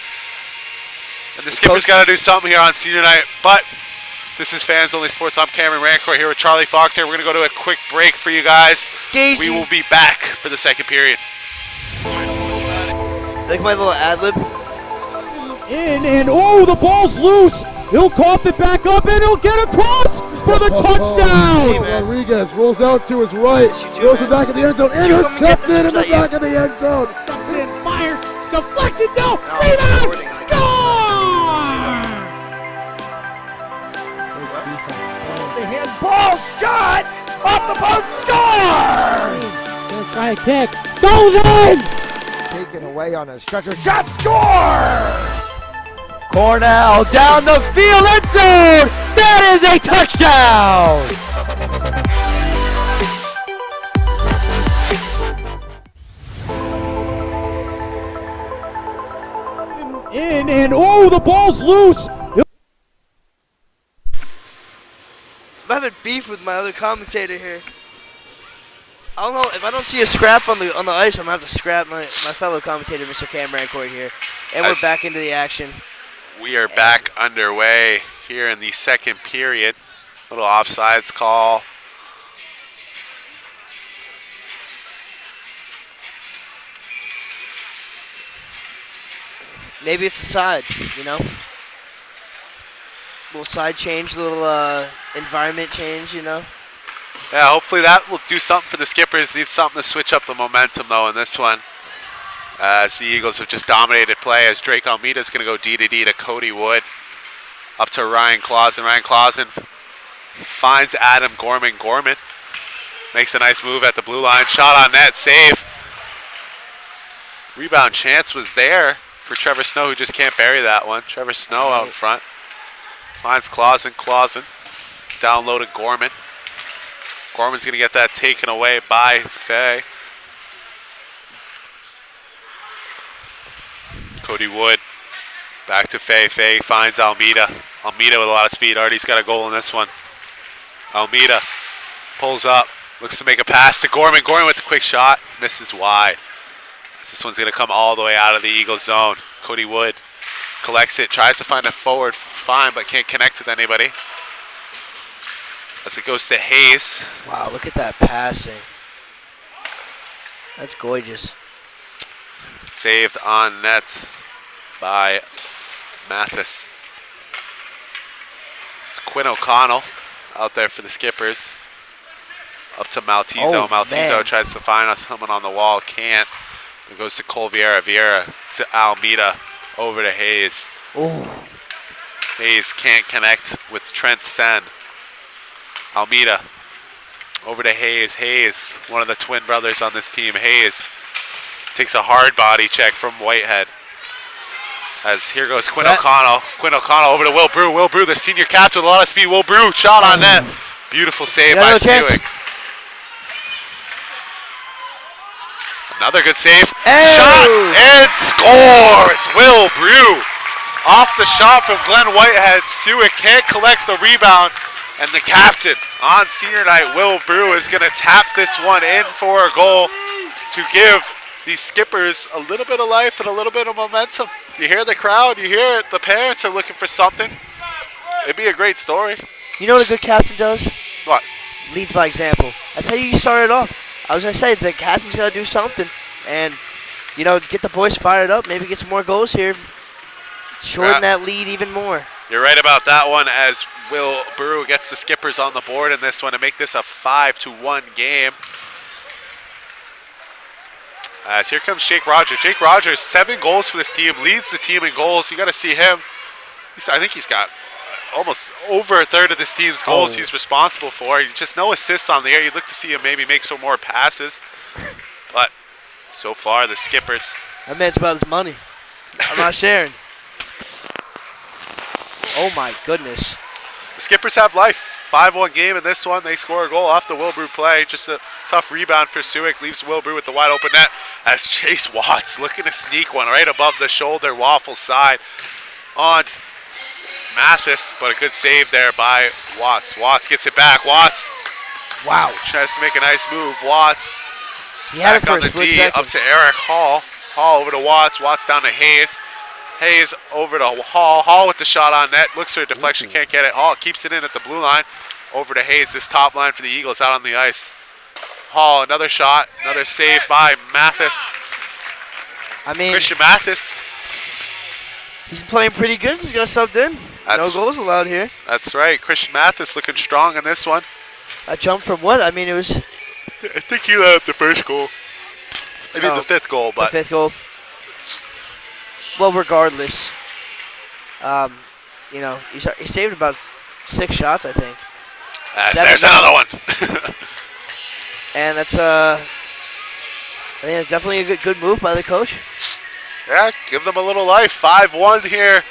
Speaker 4: And the Skippers got to do something here on senior night. But this is Fans Only Sports. I'm Cameron Rancourt here with Charlie Faulkner. We're going to go to a quick break for you guys.
Speaker 5: Daisy.
Speaker 4: We will be back for the second period.
Speaker 5: Like my little ad-lib.
Speaker 1: In, and oh, the ball's loose. He'll cough it back up, and he'll get across for the touchdown.
Speaker 6: Rodriguez rolls out to his right, throws it back in the end zone, intercepted in the back of the end zone.
Speaker 1: In, fire, deflected, no, rebound, score!
Speaker 3: The handball shot off the post, score!
Speaker 1: Gonna try a kick, goes in!
Speaker 3: Taken away on a stretcher, shot, score! Cornell down the field, end zone! That is a touchdown!
Speaker 1: In, and oh, the ball's loose.
Speaker 5: I'm having beef with my other commentator here. I don't know, if I don't see a scrap on the ice, I'm gonna have to scrap my fellow commentator, Mr. Cam Rancourt here. And we're back into the action.
Speaker 4: We are back underway here in the second period. Little offsides call.
Speaker 5: Maybe it's a side, you know? Little side change, little environment change, you know?
Speaker 4: Yeah, hopefully that will do something for the Skippers. Need something to switch up the momentum, though, in this one. As the Eagles have just dominated play, as Drake Almeida is going to go D-to-D to Cody Wood. Up to Ryan Clausen. Ryan Clausen finds Adam Gorman. Gorman makes a nice move at the blue line. Shot on net, save. Rebound chance was there for Trevor Snow, who just can't bury that one. Trevor Snow out in front. Finds Clausen. Clausen down low to Gorman. Gorman's going to get that taken away by Fay. Cody Wood back to Fay. Fay finds Almeida. Almeida with a lot of speed. Already's got a goal in this one. Almeida pulls up. Looks to make a pass to Gorman. Gorman with the quick shot. Misses wide. This one's going to come all the way out of the Eagles zone. Cody Wood collects it. Tries to find a forward. Fine, but can't connect with anybody. As it goes to Hayes.
Speaker 5: Wow, look at that passing. That's gorgeous.
Speaker 4: Saved on net by Mathis. It's Quinn O'Connell out there for the Skippers. Up to Maltezo. Maltezo tries to find someone on the wall. Can't. It goes to Cole Vieira. Vieira to Almeida. Over to Hayes.
Speaker 5: Oh.
Speaker 4: Hayes can't connect with Trent Sen. Almeida over to Hayes. Hayes, one of the twin brothers on this team. Hayes takes a hard body check from Whitehead. As here goes Quinn O'Connell. Quinn O'Connell over to Will Brew. Will Brew, the senior captain with a lot of speed. Will Brew, shot on net. Beautiful save by Sewick. Another good save. Shot and scores. Will Brew off the shot from Glenn Whitehead. Sewick can't collect the rebound. And the captain on senior night, Will Brew, is going to tap this one in for a goal to give the Skippers a little bit of life and a little bit of momentum. You hear the crowd, you hear it. The parents are looking for something. It'd be a great story.
Speaker 5: You know what a good captain does?
Speaker 4: What?
Speaker 5: Leads by example. That's how you start it off. I was going to say, the captain's got to do something. And, you know, get the boys fired up. Maybe get some more goals here. Shorten that lead even more.
Speaker 4: You're right about that one, as Will Brew gets the Skippers on the board in this one to make this a 5-1 game. As here comes Jake Rogers. Jake Rogers, 7 goals for this team, leads the team in goals. You got to see him. I think he's got almost over a third of this team's goals he's responsible for. Just no assists on the air. You'd look to see him maybe make some more passes. But so far, the Skippers.
Speaker 5: That man's about his money. I'm not sharing. Oh my goodness.
Speaker 4: The Skippers have life. 5-1 game in this one. They score a goal off the Wilbrew play. Just a tough rebound for Suick. Leaves Wilbrew with the wide open net as Chase Watts looking to sneak one right above the shoulder, waffle side on Mathis, but a good save there by Watts. Watts gets it back. Watts.
Speaker 5: Wow.
Speaker 4: Tries to make a nice move. Watts.
Speaker 5: He had it
Speaker 4: Back
Speaker 5: for
Speaker 4: on
Speaker 5: a
Speaker 4: the
Speaker 5: split
Speaker 4: D,
Speaker 5: second.
Speaker 4: up to Eric Hall. Hall over to Watts. Watts down to Hayes. Hayes over to Hall. Hall with the shot on net. Looks for a deflection, can't get it. Hall keeps it in at the blue line. Over to Hayes, this top line for the Eagles out on the ice. Hall, another shot, another save by Mathis.
Speaker 5: I mean,
Speaker 4: Christian Mathis.
Speaker 5: he's playing pretty good. He's got subbed in. No goals allowed here.
Speaker 4: That's right. Christian Mathis looking strong in this one.
Speaker 5: A jump from what? I mean, it was
Speaker 4: I think he let up the first goal. I mean the fifth goal, but
Speaker 5: the fifth goal. Well, regardless, you know, he saved about 6 shots, I think.
Speaker 4: there's another one.
Speaker 5: And that's I think it's definitely a good move by the coach.
Speaker 4: Yeah, give them a little life. 5-1 here,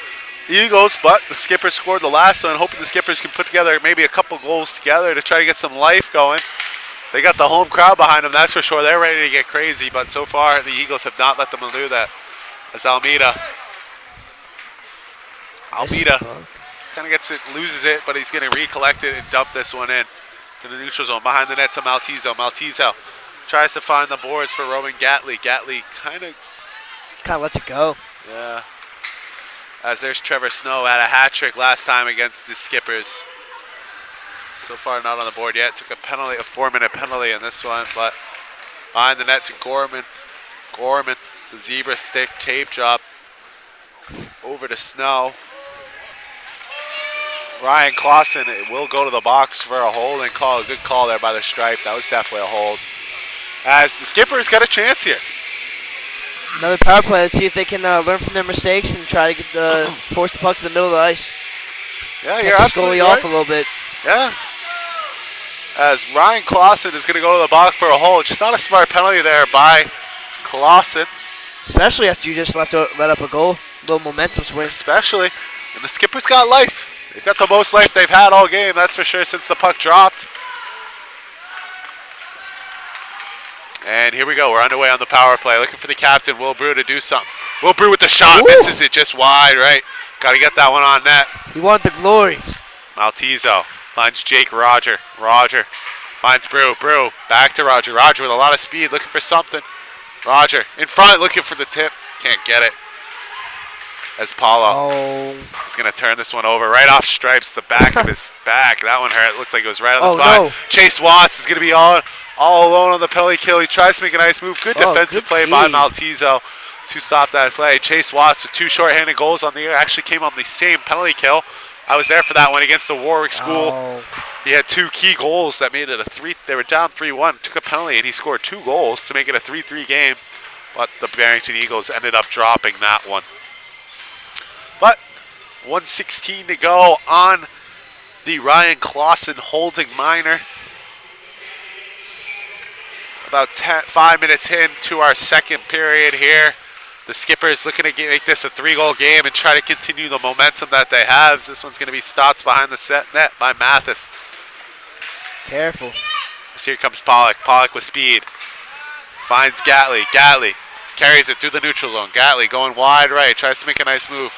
Speaker 4: Eagles, but the Skippers scored the last one. Hoping the Skippers can put together maybe a couple goals together to try to get some life going. They got the home crowd behind them, that's for sure. They're ready to get crazy, but so far the Eagles have not let them do that. As Almeida kind of gets it, loses it, but he's going to recollect it and dump this one in to the neutral zone. Behind the net to Maltezo. Maltezo tries to find the boards for Roman Gatley. Gatley kind of
Speaker 5: lets it go.
Speaker 4: Yeah. As there's Trevor Snow, had a hat trick last time against the Skippers. So far not on the board yet. Took a penalty, a 4-minute penalty in this one, but behind the net to Gorman. Gorman, the zebra stick tape job over to Snow. Ryan Clausen will go to the box for a holding call. A good call there by the stripe. That was definitely a hold. As the Skippers got a chance here.
Speaker 5: Another power play. Let's see if they can learn from their mistakes and try to get force the puck to the middle of the ice.
Speaker 4: Yeah, you're absolutely
Speaker 5: goalie
Speaker 4: right.
Speaker 5: off a little bit.
Speaker 4: Yeah. As Ryan Clausen is going to go to the box for a hold. Just not a smart penalty there by Clausen.
Speaker 5: Especially after you just let up a goal. A little momentum swing.
Speaker 4: Especially. And the Skippers got life. They've got the most life they've had all game, that's for sure, since the puck dropped. And here we go. We're underway on the power play. Looking for the captain, Will Brew, to do something. Will Brew with the shot. Ooh. Misses it just wide, right? Got to get that one on net.
Speaker 5: He wanted the glory.
Speaker 4: Maltezo finds Jake Roger. Roger finds Brew. Brew back to Roger. Roger with a lot of speed, looking for something. Roger in front, looking for the tip. Can't get it. As Paulo is going to turn this one over right off stripes, the back of his back. That one hurt. It looked like it was right on the spot. No. Chase Watts is going to be all alone on the penalty kill. He tries to make a nice move. Good defensive play by Maltezo to stop that play. Chase Watts with 2 shorthanded goals on the year. Actually came on the same penalty kill. I was there for that one against the Warwick School. He had 2 key goals that made it a 3. They were down 3-1. Took a penalty and he scored 2 goals to make it a 3-3 game. But the Barrington Eagles ended up dropping that one. But 1:16 to go on the Ryan Clausen holding minor. About 5 minutes into our second period here. The Skippers looking to make this a 3-goal game and try to continue the momentum that they have. This one's going to be stopped behind the set net by Mathis.
Speaker 5: Careful.
Speaker 4: So here comes Pollock. Pollock with speed. Finds Gatley. Gatley carries it through the neutral zone. Gatley going wide right. Tries to make a nice move.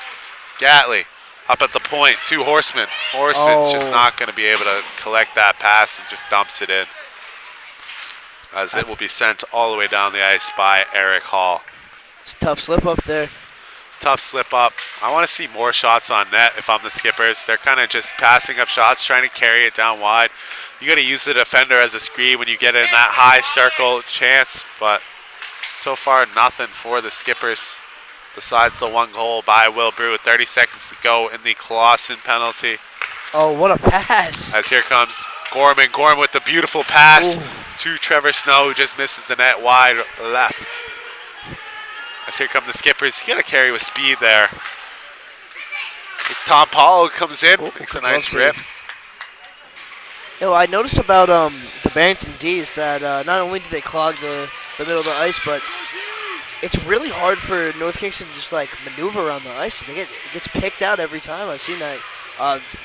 Speaker 4: Gatley up at the point to Horseman. Horseman's just not going to be able to collect that pass and just dumps it in. As it will be sent all the way down the ice by Eric Hall.
Speaker 5: It's a tough slip up there.
Speaker 4: Tough slip up. I want to see more shots on net if I'm the Skippers. They're kind of just passing up shots, trying to carry it down wide. You got to use the defender as a screen when you get in that high circle chance, but so far nothing for the Skippers. Besides the 1 goal by Will Brew with 30 seconds to go in the Clausen penalty.
Speaker 5: Oh, what a pass.
Speaker 4: As here comes Gorman. Gorman with the beautiful pass to Trevor Snow, who just misses the net wide left. As here come the Skippers. You got to carry with speed there. As Tom Paulo comes in, makes a nice rip.
Speaker 5: You know, I noticed about the Barrington D's that not only do they clog the middle of the ice, but it's really hard for North Kingston to just like maneuver around the ice. It gets picked out every time. I've seen that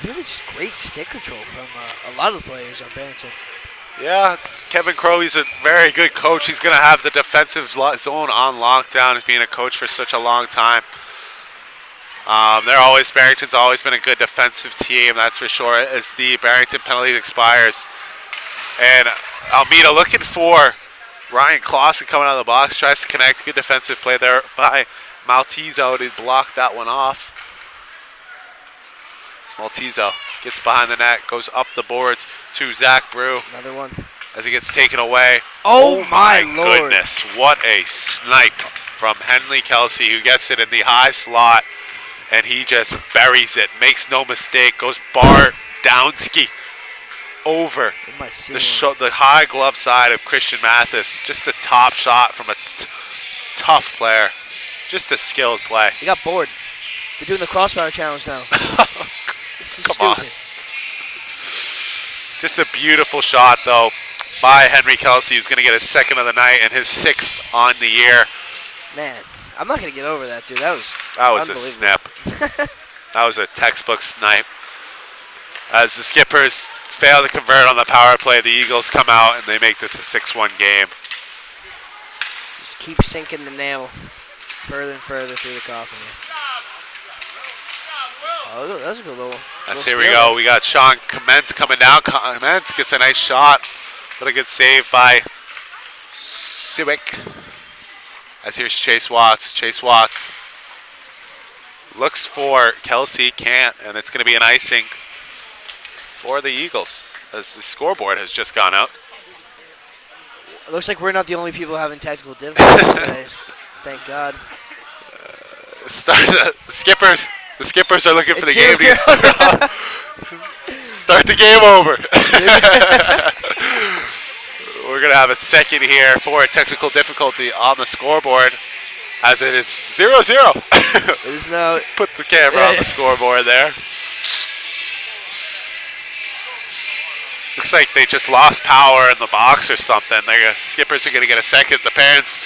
Speaker 5: Really just great stick control from a lot of the players on Barrington.
Speaker 4: Yeah, Kevin Crowley's a very good coach. He's going to have the defensive zone on lockdown. He's being a coach for such a long time. Barrington's always been a good defensive team, that's for sure, as the Barrington penalty expires. And Almeida looking for Ryan Clausen coming out of the box, tries to connect. Good defensive play there by Maltezo to block that one off. Maltezo gets behind the net, goes up the boards to Zach Brew.
Speaker 5: Another one.
Speaker 4: As he gets taken away.
Speaker 5: Oh my Lord.
Speaker 4: Goodness, what a snipe from Henley Kelsey, who gets it in the high slot, and he just buries it, makes no mistake, goes bar Downski over the high glove side of Christian Mathis. Just a top shot from a tough player. Just a skilled play.
Speaker 5: He got bored. They're doing the crossbar challenge now. This is
Speaker 4: Come
Speaker 5: stupid.
Speaker 4: on. Just a beautiful shot, though, by Henry Kelsey, who's going to get his second of the night and his 6th on the year.
Speaker 5: Man, I'm not going to get over that, dude. That was
Speaker 4: a snip. That was a textbook snipe. As the Skippers fail to convert on the power play, the Eagles come out and they make this a 6-1 game.
Speaker 5: Just keep sinking the nail further and further through the coffin. Oh, that's a good little.
Speaker 4: Here we go. We got Sean Clement coming down. Clement gets a nice shot, but a good save by Siwick. As here's Chase Watts. Chase Watts looks for Kelsey, can't, and it's going to be an icing for the Eagles as the scoreboard has just gone out.
Speaker 5: It looks like we're not the only people having technical difficulties today. Thank God.
Speaker 4: The Skippers are looking for the game to get started off. Start the game over. We're going to have a second here for a technical difficulty on the scoreboard, as it is 0-0.
Speaker 5: It is now.
Speaker 4: Put the camera on the scoreboard there. Looks like they just lost power in the box or something. The Skippers are going to get a second. The parents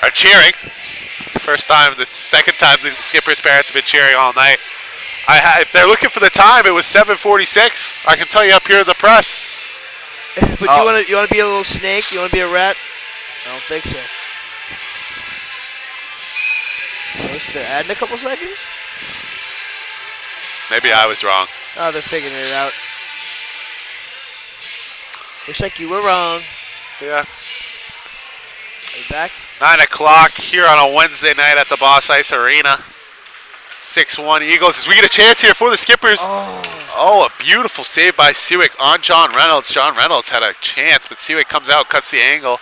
Speaker 4: are cheering. The second time the Skippers' parents have been cheering all night. If they're looking for the time, it was 7:46. I can tell you up here in the press.
Speaker 5: But you want to be a little snake? You want to be a rat? I don't think so. Oh, so they're adding a couple seconds?
Speaker 4: Maybe I was wrong.
Speaker 5: Oh, they're figuring it out. Looks like you were wrong.
Speaker 4: Yeah.
Speaker 5: Are you back?
Speaker 4: 9 o'clock here on a Wednesday night at the Boss Ice Arena. 6-1 Eagles as we get a chance here for the Skippers. Oh, a beautiful save by Siwick on John Reynolds. John Reynolds had a chance, but Siwick comes out, cuts the angle.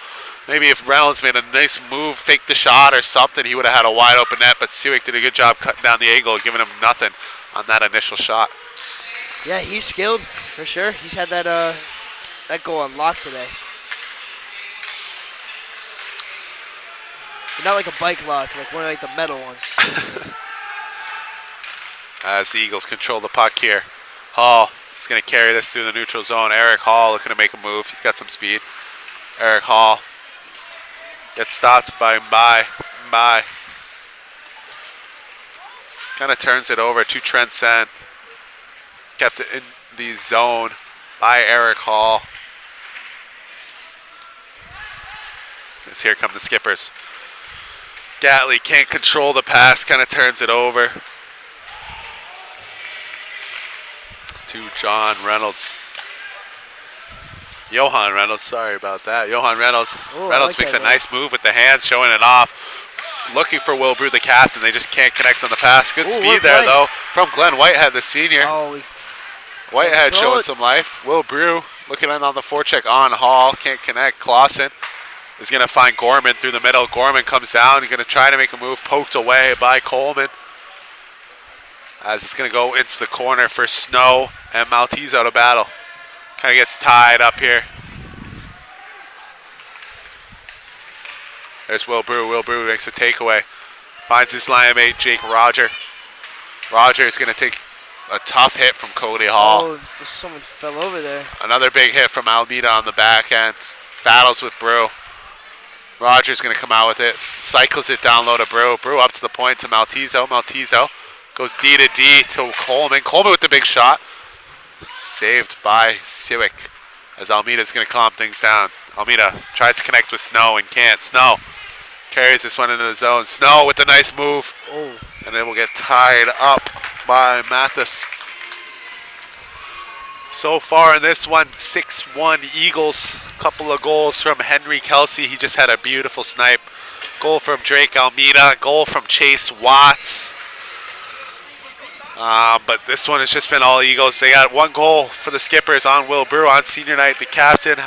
Speaker 4: Maybe if Reynolds made a nice move, faked the shot or something, he would have had a wide open net, but Siwick did a good job cutting down the angle, giving him nothing on that initial shot.
Speaker 5: Yeah, he's skilled for sure. He's had that goal unlocked today. But not like a bike lock, like one of like the metal ones.
Speaker 4: As the Eagles control the puck here. Hall is going to carry this through the neutral zone. Eric Hall looking to make a move. He's got some speed. Eric Hall gets stopped by Mbai. Kind of turns it over to Trent Sen. Kept it in the zone by Eric Hall. As here come the Skippers. Gatley can't control the pass, kind of turns it over to John Reynolds. Johan Reynolds, sorry about that. Johan Reynolds. Reynolds makes a nice move with the hands, showing it off. Looking for Will Brew, the captain. They just can't connect on the pass. Good speed there, though, from Glenn Whitehead, the senior. Whitehead showing some life. Will Brew looking in on the forecheck on Hall. Can't connect. Clausen is going to find Gorman through the middle. Gorman comes down. He's going to try to make a move. Poked away by Coleman. As it's going to go into the corner for Snow and Maltese out of battle. Kind of gets tied up here. There's Will Brew. Will Brew makes a takeaway. Finds his line mate, Jake Roger. Roger is going to take a tough hit from Cody Hall.
Speaker 5: Oh, someone fell over there.
Speaker 4: Another big hit from Almeida on the back end. Battles with Brew. Roger's going to come out with it. Cycles it down low to Brew. Brew up to the point to Maltezo. Maltezo Goes D to D to Coleman. Coleman with the big shot. Saved by Siwick as Almeida's going to calm things down. Almeida tries to connect with Snow and can't. Snow carries this one into the zone. Snow with the nice move.
Speaker 5: Oh.
Speaker 4: And it will get tied up by Mathis. So far in this one, 6-1 Eagles. Couple of goals from Henry Kelsey. He just had a beautiful snipe. Goal from Drake Almeida. Goal from Chase Watts. But this one has just been all Eagles. They got one goal for the Skippers on Will Brew on senior night. The captain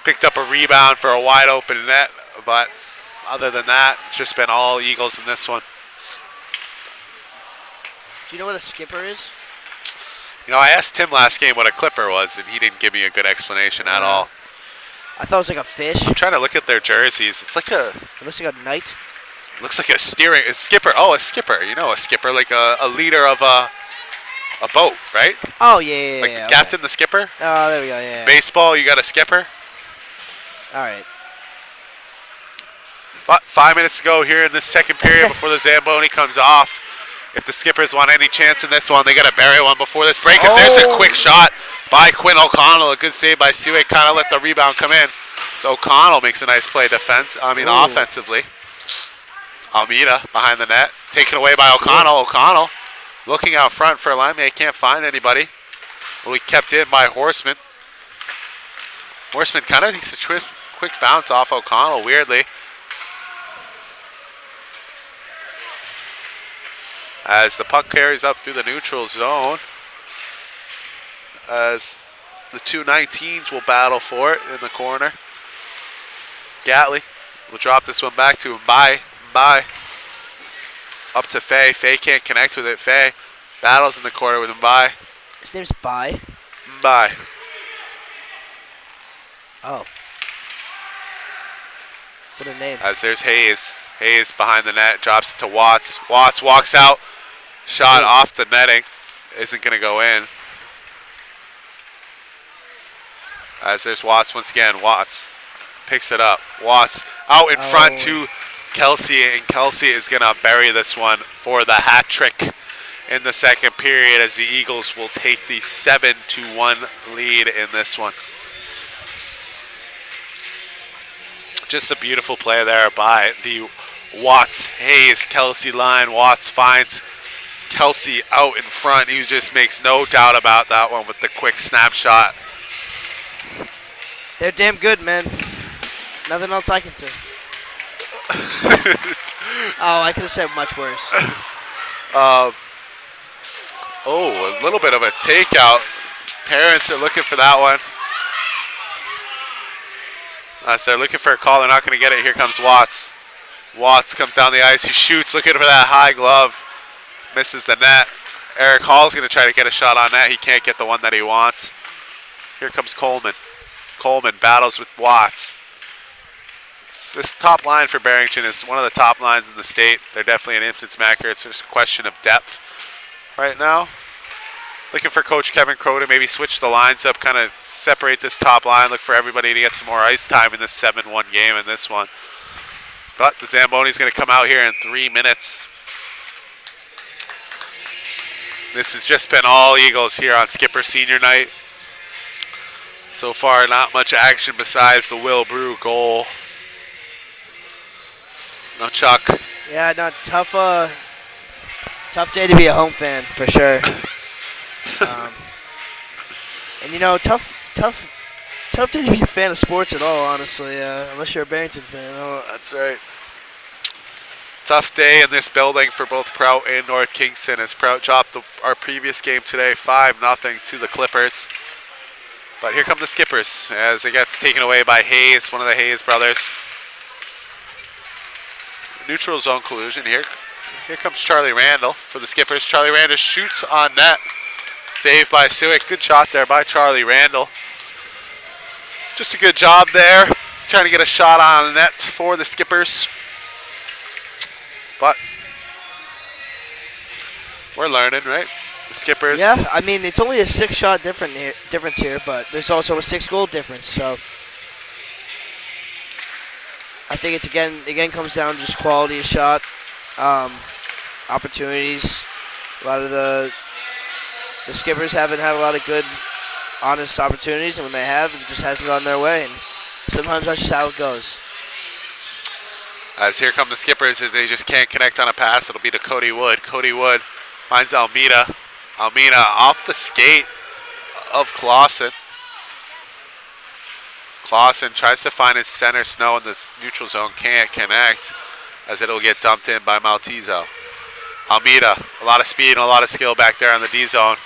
Speaker 4: picked up a rebound for a wide open net. But other than that, it's just been all Eagles in this one.
Speaker 5: Do you know what a skipper is?
Speaker 4: You know, I asked Tim last game what a clipper was, and he didn't give me a good explanation at all.
Speaker 5: I thought it was like a fish.
Speaker 4: I'm trying to look at their jerseys. It's like a...
Speaker 5: It looks like a knight.
Speaker 4: Looks like a skipper. Oh, a skipper. You know, a skipper, like a leader of a boat, right?
Speaker 5: Oh, yeah,
Speaker 4: like the captain, the skipper.
Speaker 5: Oh, there we go, yeah.
Speaker 4: Baseball, you got a skipper.
Speaker 5: All right.
Speaker 4: But 5 minutes to go here in this second period before the Zamboni comes off. If the Skippers want any chance in this one, they got to bury one before this break. There's a quick shot by Quinn O'Connell. A good save by Siwick. Kind of let the rebound come in. So O'Connell makes a nice play offensively. Almeida behind the net. Taken away by O'Connell. O'Connell looking out front for Limey. Can't find anybody. Will be kept in by Horseman. Horseman kind of takes a quick bounce off O'Connell, weirdly. As the puck carries up through the neutral zone. As the two 19s will battle for it in the corner. Gatley will drop this one back to Mbai. Up to Faye. Faye can't connect with it. Faye battles in the corner with Mbai.
Speaker 5: His name's Bai.
Speaker 4: Mbai.
Speaker 5: Oh. What a name.
Speaker 4: As there's Hayes. Hayes behind the net. Drops it to Watts. Watts walks out. Shot off the netting. Isn't going to go in. As there's Watts once again. Watts picks it up. Watts out in front to Kelsey, and Kelsey is going to bury this one for the hat trick in the second period as the Eagles will take the 7-1 lead in this one. Just a beautiful play there by the Watts, Hayes, Kelsey line. Watts finds Kelsey out in front. He just makes no doubt about that one with the quick snapshot.
Speaker 5: They're damn good, man. Nothing else I can say. I could have said much worse.
Speaker 4: A little bit of a takeout. Parents are looking for that one. As they're looking for a call, they're not going to get it. Here comes Watts. Watts comes down the ice. He shoots, looking for that high glove. Misses the net. Eric Hall's going to try to get a shot on that. He can't get the one that he wants. Here comes Coleman. Coleman battles with Watts. This top line for Barrington is one of the top lines in the state. They're definitely an infants macker. It's just a question of depth right now. Looking for Coach Kevin Crow to maybe switch the lines up, kind of separate this top line, look for everybody to get some more ice time in this 7-1 game in this one. But the Zamboni's going to come out here in 3 minutes. This has just been all Eagles here on Skipper Senior Night. So far, not much action besides the Will Brew goal. No Chuck.
Speaker 5: Yeah, no, tough day to be a home fan for sure. And you know, tough day to be a fan of sports at all, honestly. Unless you're a Barrington fan.
Speaker 4: That's right. Tough day in this building for both Prout and North Kingston as Prout dropped our previous game today 5-0 to the Clippers. But here come the Skippers as it gets taken away by Hayes, one of the Hayes brothers. Neutral zone collusion here. Here comes Charlie Randall for the Skippers. Charlie Randall shoots on net. Saved by Siwick. Good shot there by Charlie Randall. Just a good job there. Trying to get a shot on net for the Skippers. But we're learning, right? The Skippers.
Speaker 5: Yeah, I mean, it's only a 6-shot difference here, but there's also a 6-goal difference. So I think it's again comes down to just quality of shot, opportunities. A lot of the skippers haven't had a lot of good, honest opportunities, and when they have, it just hasn't gone their way. And sometimes that's just how it goes.
Speaker 4: As here come the skippers, if they just can't connect on a pass, it'll be to Cody Wood. Cody Wood finds Almeida. Almeida off the skate of Clausen. Clausen tries to find his center. Snow in the neutral zone, can't connect, as it'll get dumped in by Maltezo. Almeida, a lot of speed and a lot of skill back there on the D zone.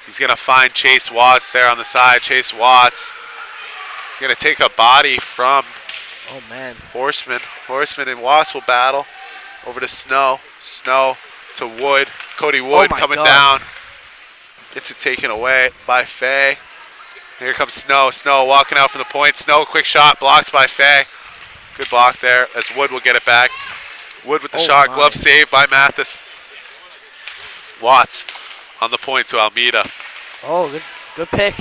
Speaker 4: He's going to find Chase Watts there on the side. Chase Watts is going to take a body from Horseman. Horseman and Watts will battle over to Snow. Snow to Wood. Cody Wood coming down. Gets it taken away by Fay. Here comes Snow. Snow walking out from the point. Snow, quick shot, blocked by Fay. Good block there as Wood will get it back. Wood with the shot, glove saved by Mathis. Watts on the point to Almeida.
Speaker 5: Oh, good pick.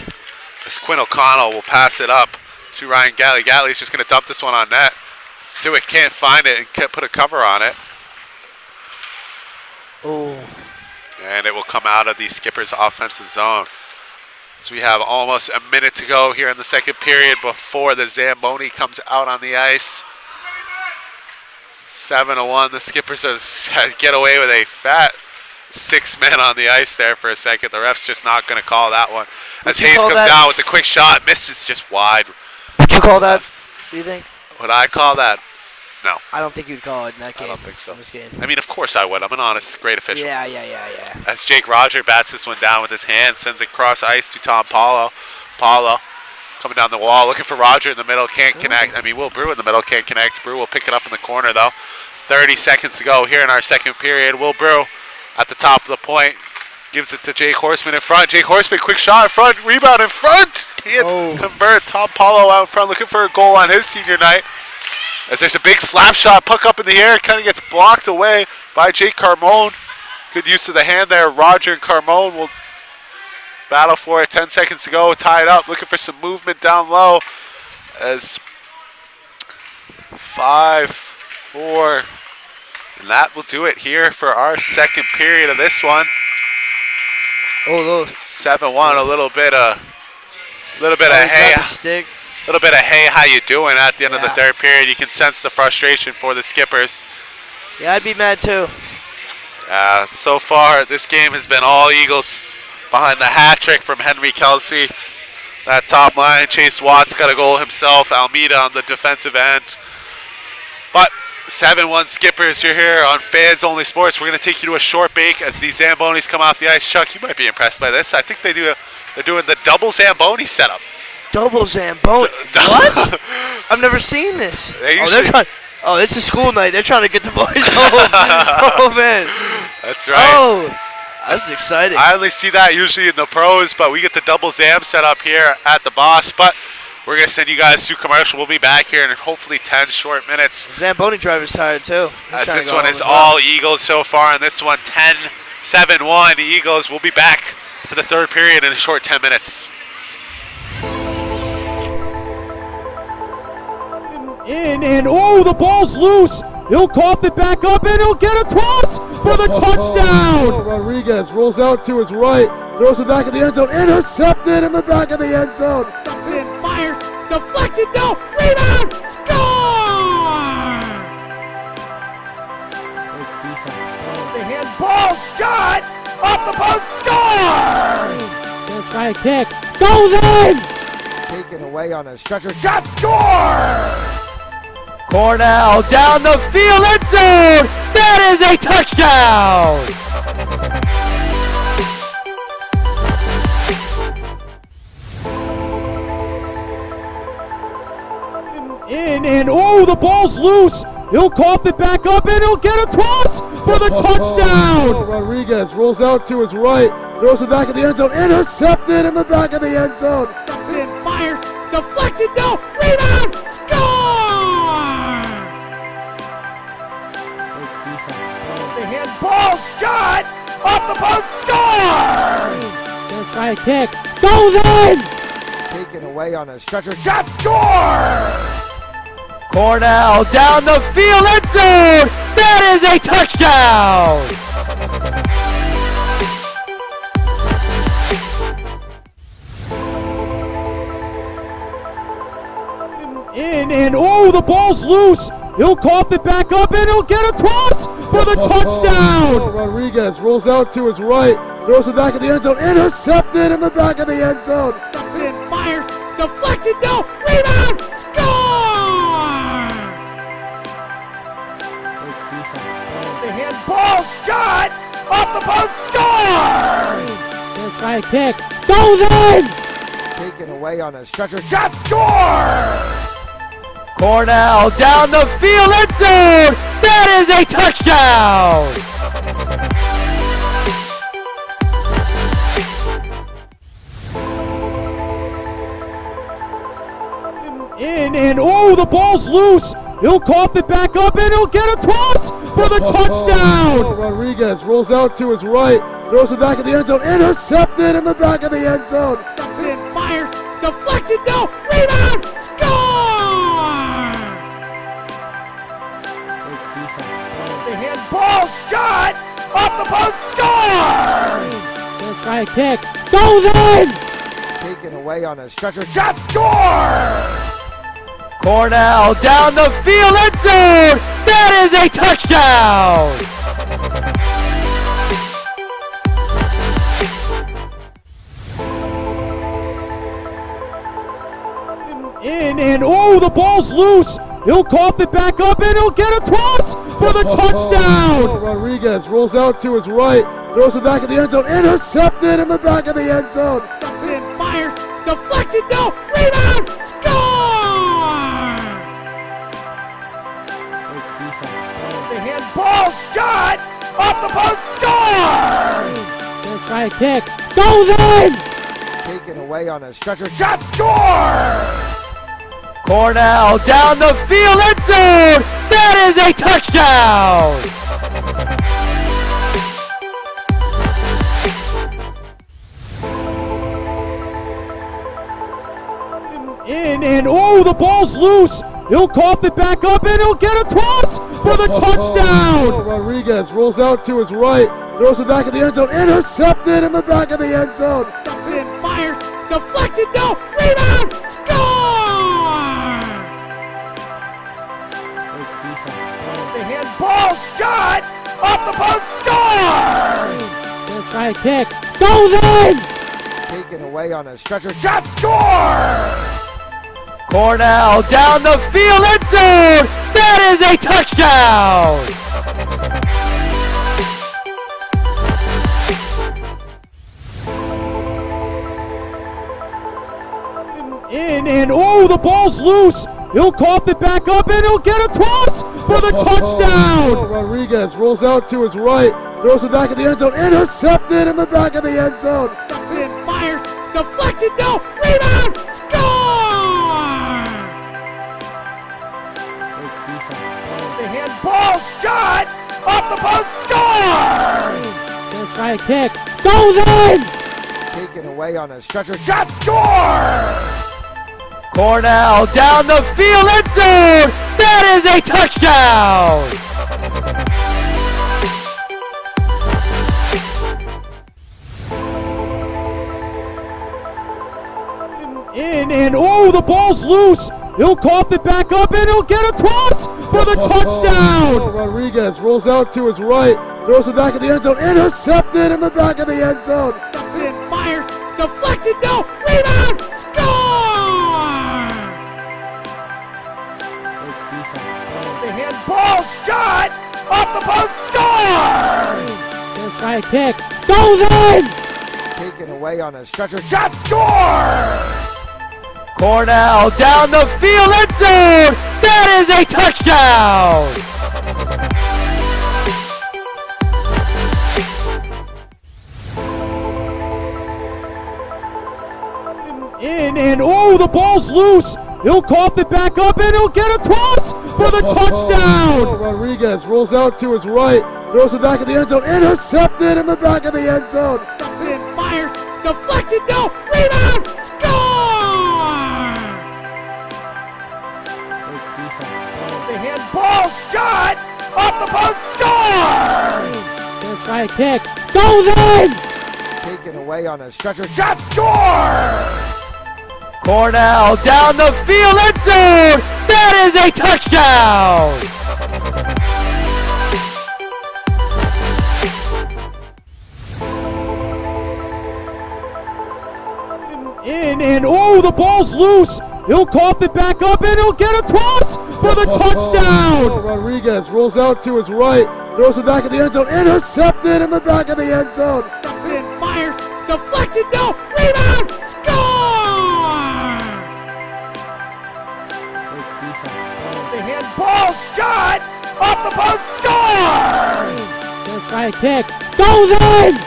Speaker 4: As Quinn O'Connell will pass it up to Ryan Galley. Galley's just going to dump this one on net. Siwick can't find it and can't put a cover on it.
Speaker 5: Oh.
Speaker 4: And it will come out of the skipper's offensive zone. So we have almost a minute to go here in the second period before the Zamboni comes out on the ice. 7-1. The skippers get away with a fat 6 men on the ice there for a second. The ref's just not going to call that one. As Hayes comes out with the quick shot, misses just wide.
Speaker 5: Would you call that, do you think?
Speaker 4: Would I call that? No.
Speaker 5: I don't think you'd call it in that game.
Speaker 4: I don't think so.
Speaker 5: In this game.
Speaker 4: I mean, of course I would. I'm an honest, great official.
Speaker 5: Yeah.
Speaker 4: As Jake Roger bats this one down with his hand, sends it cross ice to Tom Paulo. Paulo coming down the wall, looking for Roger in the middle, can't connect. I mean, Will Brew in the middle, can't connect. Brew will pick it up in the corner, though. 30 seconds to go here in our second period. Will Brew at the top of the point. Gives it to Jake Horseman in front. Jake Horseman, quick shot in front, rebound in front. Can't convert. Tom Paulo out in front, looking for a goal on his senior night. As there's a big slap shot, puck up in the air, kind of gets blocked away by Jake Carmone. Good use of the hand there. Roger and Carmone will battle for it. 10 seconds to go, tied up, looking for some movement down low. As 5-4, and that will do it here for our second period of this one. 7-1, a little bit of hey. A little bit of hey, how you doing at the end of the third period. You can sense the frustration for the skippers.
Speaker 5: Yeah, I'd be mad too.
Speaker 4: So far, this game has been all Eagles behind the hat trick from Henry Kelsey. That top line, Chase Watts got a goal himself. Almeida on the defensive end. But 7-1 skippers, you're here on Fans Only Sports. We're going to take you to a short break as these Zambonis come off the ice. Chuck, you might be impressed by this. I think they're doing the double Zamboni setup.
Speaker 5: Double Zamboni? What? I've never seen this. It's a school night. They're trying to get the boys home. Oh, man.
Speaker 4: That's right.
Speaker 5: Oh, that's exciting.
Speaker 4: I only see that usually in the pros, but we get the double Zam set up here at the Boss. But we're going to send you guys to commercial. We'll be back here in hopefully 10 short minutes.
Speaker 5: Zamboni driver's tired, too.
Speaker 4: As this one is all Eagles so far, and this one 10-7-1 Eagles. We'll be back for the third period in a short 10 minutes.
Speaker 1: And the ball's loose. He'll cough it back up, and he'll get across for the touchdown.
Speaker 6: Rodriguez rolls out to his right, throws it back in the end zone, intercepted in the back of the end zone.
Speaker 1: Fires, deflected, no, rebound, score!
Speaker 3: The handball shot off the post, score!
Speaker 1: Gonna try a kick, goes in!
Speaker 3: Taken away on a stretcher, shot, score! Cornell down the field, end zone! That is a touchdown!
Speaker 1: And the ball's loose. He'll cough it back up, and he'll get across for the touchdown.
Speaker 6: Rodriguez rolls out to his right, throws it back in the end zone, intercepted in the back of the end zone.
Speaker 1: Fires, deflected, no, rebound, score!
Speaker 3: The handball shot off the post, score!
Speaker 1: Gonna try a kick, goes in!
Speaker 3: Taken away on a stretcher, shot, score! Cornell down the field, end zone! That is a touchdown!
Speaker 1: In, and oh, the ball's loose. He'll cough it back up, and he'll get across for the touchdown.
Speaker 6: Rodriguez rolls out to his right, throws it back in the end zone, intercepted in the back of the end zone.
Speaker 1: And fires, deflected, no, rebound, score!
Speaker 3: The handball shot off the post, score!
Speaker 1: First try kick, goes in!
Speaker 3: Taken away on a stretcher, shot, score! Cornell down the field, end zone! That is a touchdown!
Speaker 1: In, and oh, the ball's loose. He'll cough it back up, and he'll get across for the touchdown.
Speaker 6: Rodriguez rolls out to his right, throws it back in the end zone, intercepted in the back of the end zone.
Speaker 1: And fires, deflected, no, rebound, score!
Speaker 3: The handball shot off the post, score!
Speaker 1: First try kick, goes in!
Speaker 3: Taken away on a stretcher, shot, score! Cornell down the field, end zone! That is a touchdown!
Speaker 1: In, and oh, the ball's loose. He'll cough it back up, and he'll get across for the touchdown.
Speaker 6: Rodriguez rolls out to his right, throws it back in the end zone, intercepted in the back of the end zone.
Speaker 1: And fires, deflected, no, rebound, score!
Speaker 3: The handball shot off the post, score!
Speaker 1: First try kick, goes in!
Speaker 3: Taken away on a stretcher, shot, score! Cornell down the field, end zone! That is a touchdown!
Speaker 1: In, and oh, the ball's loose. He'll cough it back up, and he'll get across for the touchdown.
Speaker 6: Rodriguez rolls out to his right, throws it back in the end zone, intercepted in the back of the end zone.
Speaker 1: And fires, deflected, no, rebound, score!
Speaker 3: The handball shot off the post, score!
Speaker 1: First try kick, goes in!
Speaker 3: Taken away on a stretcher, shot, score! Cornell down the field, end zone! That is a touchdown!
Speaker 1: In, and oh, the ball's loose. He'll cough it back up, and he'll get across for the touchdown.
Speaker 6: Rodriguez rolls out to his right, throws it back in the end zone, intercepted in the back of the end zone.
Speaker 1: And fires, deflected, no, rebound, score!
Speaker 3: The handball shot off the post, score!
Speaker 1: First try kick, goes in!
Speaker 3: Taken away on a stretcher, shot, score! Cornell down the field, end zone! That is a touchdown!
Speaker 1: In, and oh, the ball's loose. He'll cough it back up, and he'll get across for the touchdown.
Speaker 6: Rodriguez rolls out to his right, throws it back in the end zone, intercepted in the back of the end zone.
Speaker 1: And fires, deflected, no, rebound, score!
Speaker 3: The handball shot off the post, score!
Speaker 1: First try kick, goes in!
Speaker 3: Taken away on a stretcher, shot, score! Cornell down the field, end zone! That is a touchdown!
Speaker 1: In, and oh, the ball's loose. He'll cough it back up, and he'll get across for the touchdown.
Speaker 6: Rodriguez rolls out to his right, throws it back in the end zone, intercepted in the back of the end zone.
Speaker 1: And fires, deflected, no, rebound, score!
Speaker 3: The handball shot off the post, score!
Speaker 1: First try kick, goes in!
Speaker 3: Taken away on a stretcher, shot, score! Cornell down the field, end zone. That is a touchdown.
Speaker 1: And oh, the ball's loose. He'll cough it back up, and he'll get across for the touchdown.
Speaker 6: Rodriguez rolls out to his right, throws it back in the end zone, intercepted in the back of the end zone.
Speaker 1: Fires, deflected, no, rebound, score!
Speaker 3: The handball shot off the post, score!
Speaker 1: Gonna try a kick, goes in!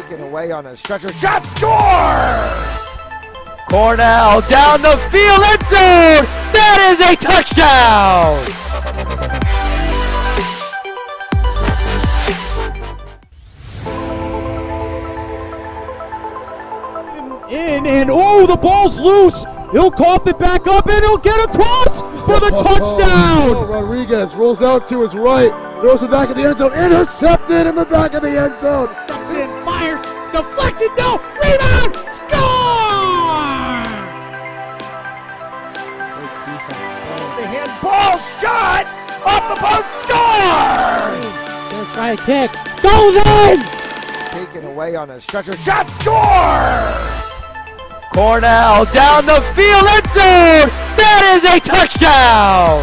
Speaker 3: Taken away on a stretcher, shot, score! Cornell down the field, end zone! That is a touchdown!
Speaker 1: And oh, the ball's loose. He'll cough it back up, and he'll get across for the touchdown.
Speaker 6: Rodriguez rolls out to his right, throws it back in the end zone, intercepted in the back of the end zone.
Speaker 1: Fires, deflected, no, rebound, score!
Speaker 3: The handball shot off the post, score!
Speaker 1: Gonna try a kick, goes in!
Speaker 3: Taken away on a stretcher, shot, score! Cornell down the field, end zone! That is a touchdown!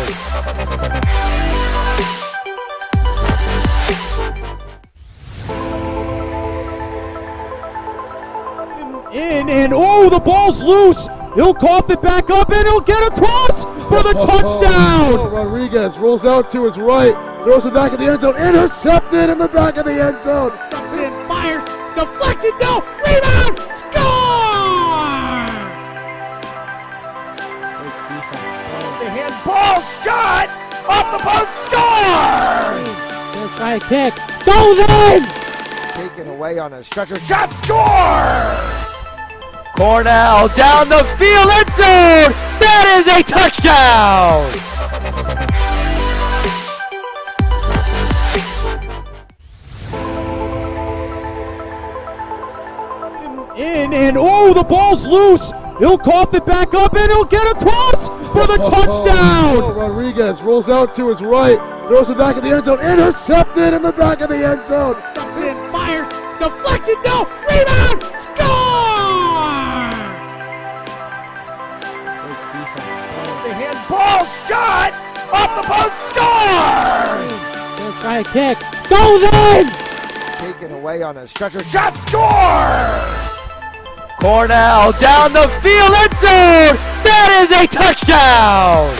Speaker 1: And oh, the ball's loose. He'll cough it back up, and he'll get across for the touchdown.
Speaker 6: Rodriguez rolls out to his right, throws it back in the end zone, intercepted in the back of the end zone.
Speaker 1: Fires, deflected, no, rebound, score!
Speaker 3: The handball shot off the post, score!
Speaker 1: Gonna try a kick, goes in!
Speaker 3: Taken away on a stretcher, shot, score! Cornell down the field, end zone! That is a touchdown!
Speaker 1: And oh, the ball's loose. He'll cough it back up, and he'll get across for the touchdown.
Speaker 6: Rodriguez rolls out to his right, throws it back in the end zone, intercepted in the back of the end zone.
Speaker 1: Fires, deflected, no, rebound, score!
Speaker 3: The handball shot off the post, score!
Speaker 1: Gonna try a kick, goes in!
Speaker 3: Taken away on a stretcher, shot, score! Cornell down the field, end zone! That is a touchdown!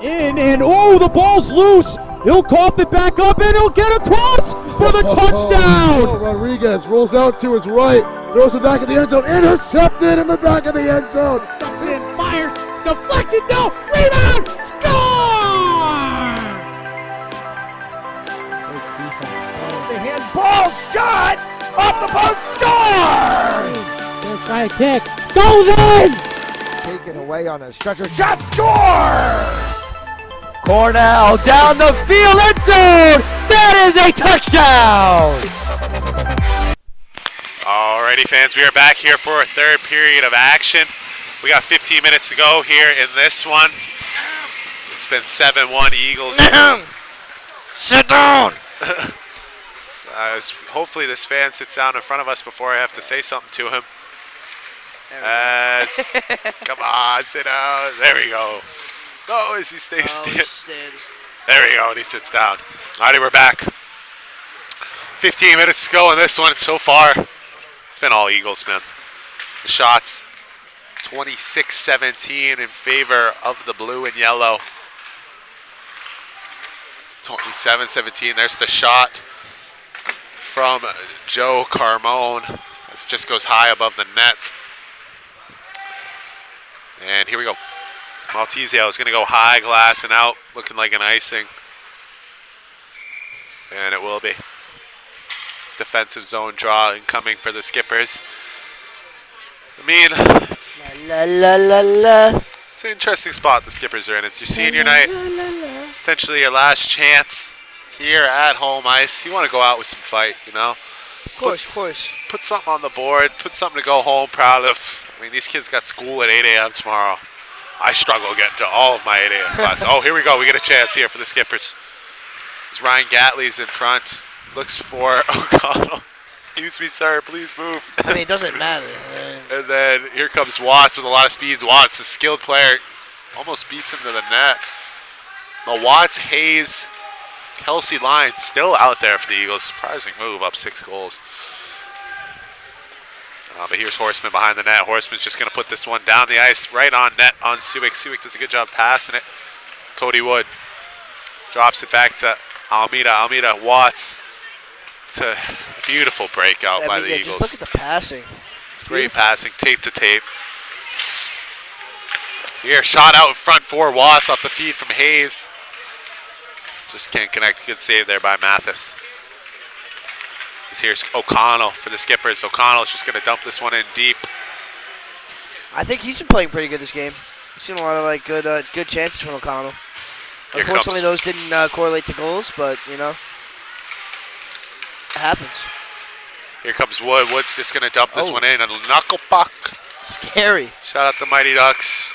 Speaker 1: And oh, the ball's loose. He'll cough it back up, and he'll get across for the touchdown.
Speaker 6: Rodriguez rolls out to his right, throws it back in the end zone, intercepted in the back of the end zone.
Speaker 1: Fires, deflected, no, rebound, score!
Speaker 3: The handball shot off the post, score!
Speaker 1: Gonna try a kick, goes in!
Speaker 3: Taken away on a stretcher, shot, score! Cornell down the field, end zone! That is a touchdown!
Speaker 4: Alrighty, fans, we are back here for a third period of action. We got 15 minutes to go here in this one. It's been 7-1 Eagles.
Speaker 5: Sit down!
Speaker 4: Hopefully this fan sits down in front of us before I have to say something to him. Come on, sit down. There we go. No, as he stays still. There we go, and he sits down. Alrighty, we're back. 15 minutes to go in this one so far. It's been all Eagles, man. The shots, 26-17 in favor of the blue and yellow. 27-17, there's the shot from Joe Carmone. This just goes high above the net. And here we go. Maltesio is going to go high glass and out, looking like an icing. And it will be. Defensive zone draw incoming for the Skippers. I mean,
Speaker 5: La la la la.
Speaker 4: it's an interesting spot the Skippers are in. It's your senior night, potentially your last chance here at home ice. You want to go out with some fight, you know.
Speaker 5: Of course.
Speaker 4: Put something on the board. Put something to go home proud of. I mean, these kids got school at 8 a.m. tomorrow. I struggle getting to all of my 8 a.m. classes. Oh, here we go. We get a chance here for the Skippers. As Ryan Gatley's in front. Looks for O'Connell. Excuse me, sir. Please move.
Speaker 5: I mean, it doesn't matter.
Speaker 4: And then here comes Watts with a lot of speed. Watts, a skilled player, almost beats him to the net. The Watts, Hayes, Kelsey line still out there for the Eagles. Surprising move, up 6 goals. But here's Horseman behind the net. Horseman's just going to put this one down the ice, right on net on Suick. Suick does a good job passing it. Cody Wood drops it back to Almeida. Almeida, Watts. It's a beautiful breakout by the Eagles.
Speaker 5: Just look at the passing.
Speaker 4: It's great passing, tape to tape. Here, shot out in front for Watts off the feed from Hayes. Just can't connect. Good save there by Mathis. Here's O'Connell for the Skippers. O'Connell's just going to dump this one in deep.
Speaker 5: I think he's been playing pretty good this game. We've seen a lot of good chances from O'Connell. Unfortunately, those didn't correlate to goals, but you know, it happens.
Speaker 4: Here comes Wood. Wood's just going to dump this one in. A knuckle puck.
Speaker 5: Scary.
Speaker 4: Shout out the Mighty Ducks.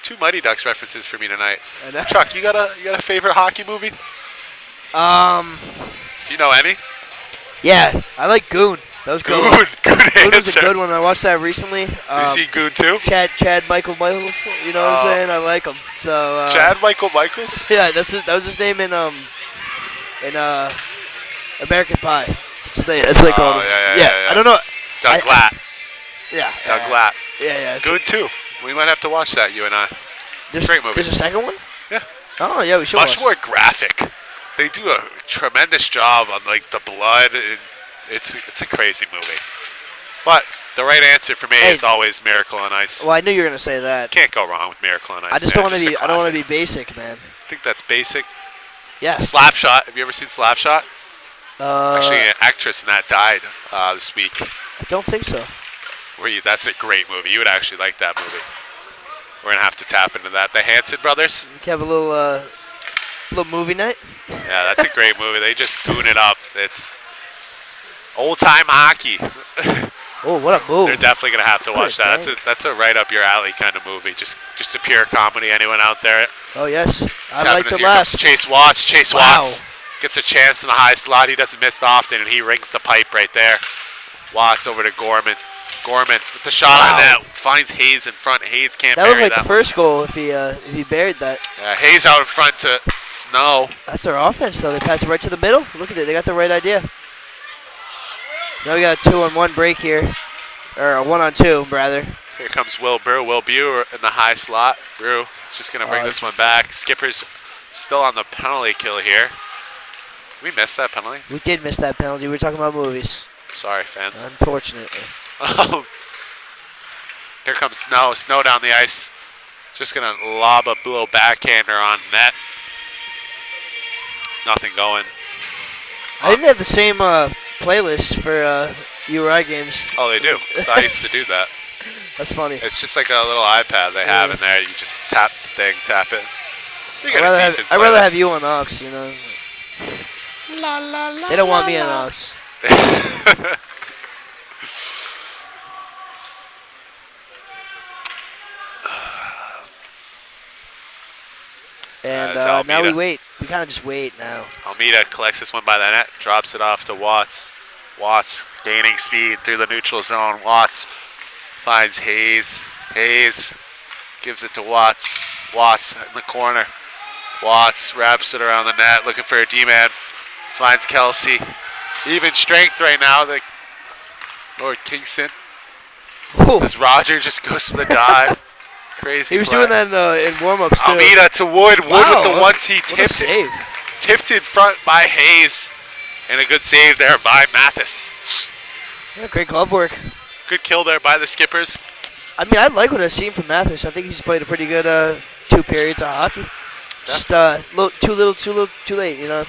Speaker 4: 2 Mighty Ducks references for me tonight. Chuck, you got a favorite hockey movie? Do you know any?
Speaker 5: Yeah, I like Goon. That was good.
Speaker 4: Good
Speaker 5: Goon was
Speaker 4: answer.
Speaker 5: a good one. I watched that recently.
Speaker 4: Did you see Goon too?
Speaker 5: Chad Michael Michaels. You know what I'm saying? I like him. So.
Speaker 4: Chad Michael Michaels?
Speaker 5: Yeah, that was his name in American Pie. That's what they called him.
Speaker 4: Yeah.
Speaker 5: I don't know.
Speaker 4: Doug Glatt.
Speaker 5: Yeah.
Speaker 4: Doug Glatt.
Speaker 5: Yeah.
Speaker 4: Good too. We might have to watch that, you and I. Great movie.
Speaker 5: There's a second one?
Speaker 4: Yeah.
Speaker 5: Oh, yeah, we should
Speaker 4: Much
Speaker 5: watch
Speaker 4: more graphic. They do a tremendous job on like the blood. It's a crazy movie. But the right answer for me is always Miracle on Ice.
Speaker 5: Well, I knew you were gonna say that.
Speaker 4: Can't go wrong with Miracle on Ice.
Speaker 5: I just don't want to be. I don't want to be basic, man.
Speaker 4: I think that's basic.
Speaker 5: Yeah.
Speaker 4: Slapshot. Have you ever seen Slapshot? Actually, an
Speaker 5: I
Speaker 4: actress in that died this week.
Speaker 5: don't think so.
Speaker 4: That's a great movie. You would actually like that movie. We're gonna have to tap into that. The Hanson brothers.
Speaker 5: We can have a little movie night.
Speaker 4: Yeah, that's a great movie. They just goon it up. It's old time hockey.
Speaker 5: Oh, what a move!
Speaker 4: They're definitely gonna have to watch that. That's a right up your alley kind of movie. Just a pure comedy. Anyone out there?
Speaker 5: Oh yes, I like the
Speaker 4: Here
Speaker 5: last.
Speaker 4: comes Chase Watts. Chase Watts gets a chance in the high slot. He doesn't miss often, and he rings the pipe right there. Watts over to Gorman. Gorman with the shot on net finds Hayes in front. Hayes can't bury that.
Speaker 5: That looked like the first goal if he buried that.
Speaker 4: Hayes out in front to Snow.
Speaker 5: That's their offense though. They pass it right to the middle. Look at it. They got the right idea. Now we got a 2-on-1 break here, or a 1-on-2 rather.
Speaker 4: Here comes Will Brew. Will Brew in the high slot. Brew is just going to bring this one back. Skipper's still on the penalty kill here. Did we miss that penalty?
Speaker 5: We did miss that penalty. We were talking about movies.
Speaker 4: Sorry, fans.
Speaker 5: Unfortunately.
Speaker 4: Here comes Snow. Snow down the ice. Just going to lob a little backhander on net. Nothing going.
Speaker 5: I think they have the same playlist for URI games.
Speaker 4: Oh, they do. So I used to do that.
Speaker 5: That's funny.
Speaker 4: It's just like a little iPad they have in there. You just tap the thing, tap it.
Speaker 5: I'd rather have you on Ox, you know. They don't want me on Ox. And now we wait. We kind of just wait now.
Speaker 4: Almeida collects this one by the net, drops it off to Watts. Watts gaining speed through the neutral zone. Watts finds Hayes. Hayes gives it to Watts. Watts in the corner. Watts wraps it around the net, looking for a D-man. Finds Kelsey. Even strength right now. The Lord Kingston.
Speaker 5: Ooh.
Speaker 4: As Roger just goes for the dive. Crazy.
Speaker 5: He was
Speaker 4: play.
Speaker 5: doing that in warm-ups too.
Speaker 4: Almeida to Wood. Wood with the once he tipped
Speaker 5: save.
Speaker 4: it. Tipped in front by Hayes. And a good save there by Mathis.
Speaker 5: Yeah, great glove work.
Speaker 4: Good kill there by the Skippers.
Speaker 5: I mean, I like what I've seen from Mathis. I think he's played a pretty good 2 periods of hockey. Just too little, too late, you know.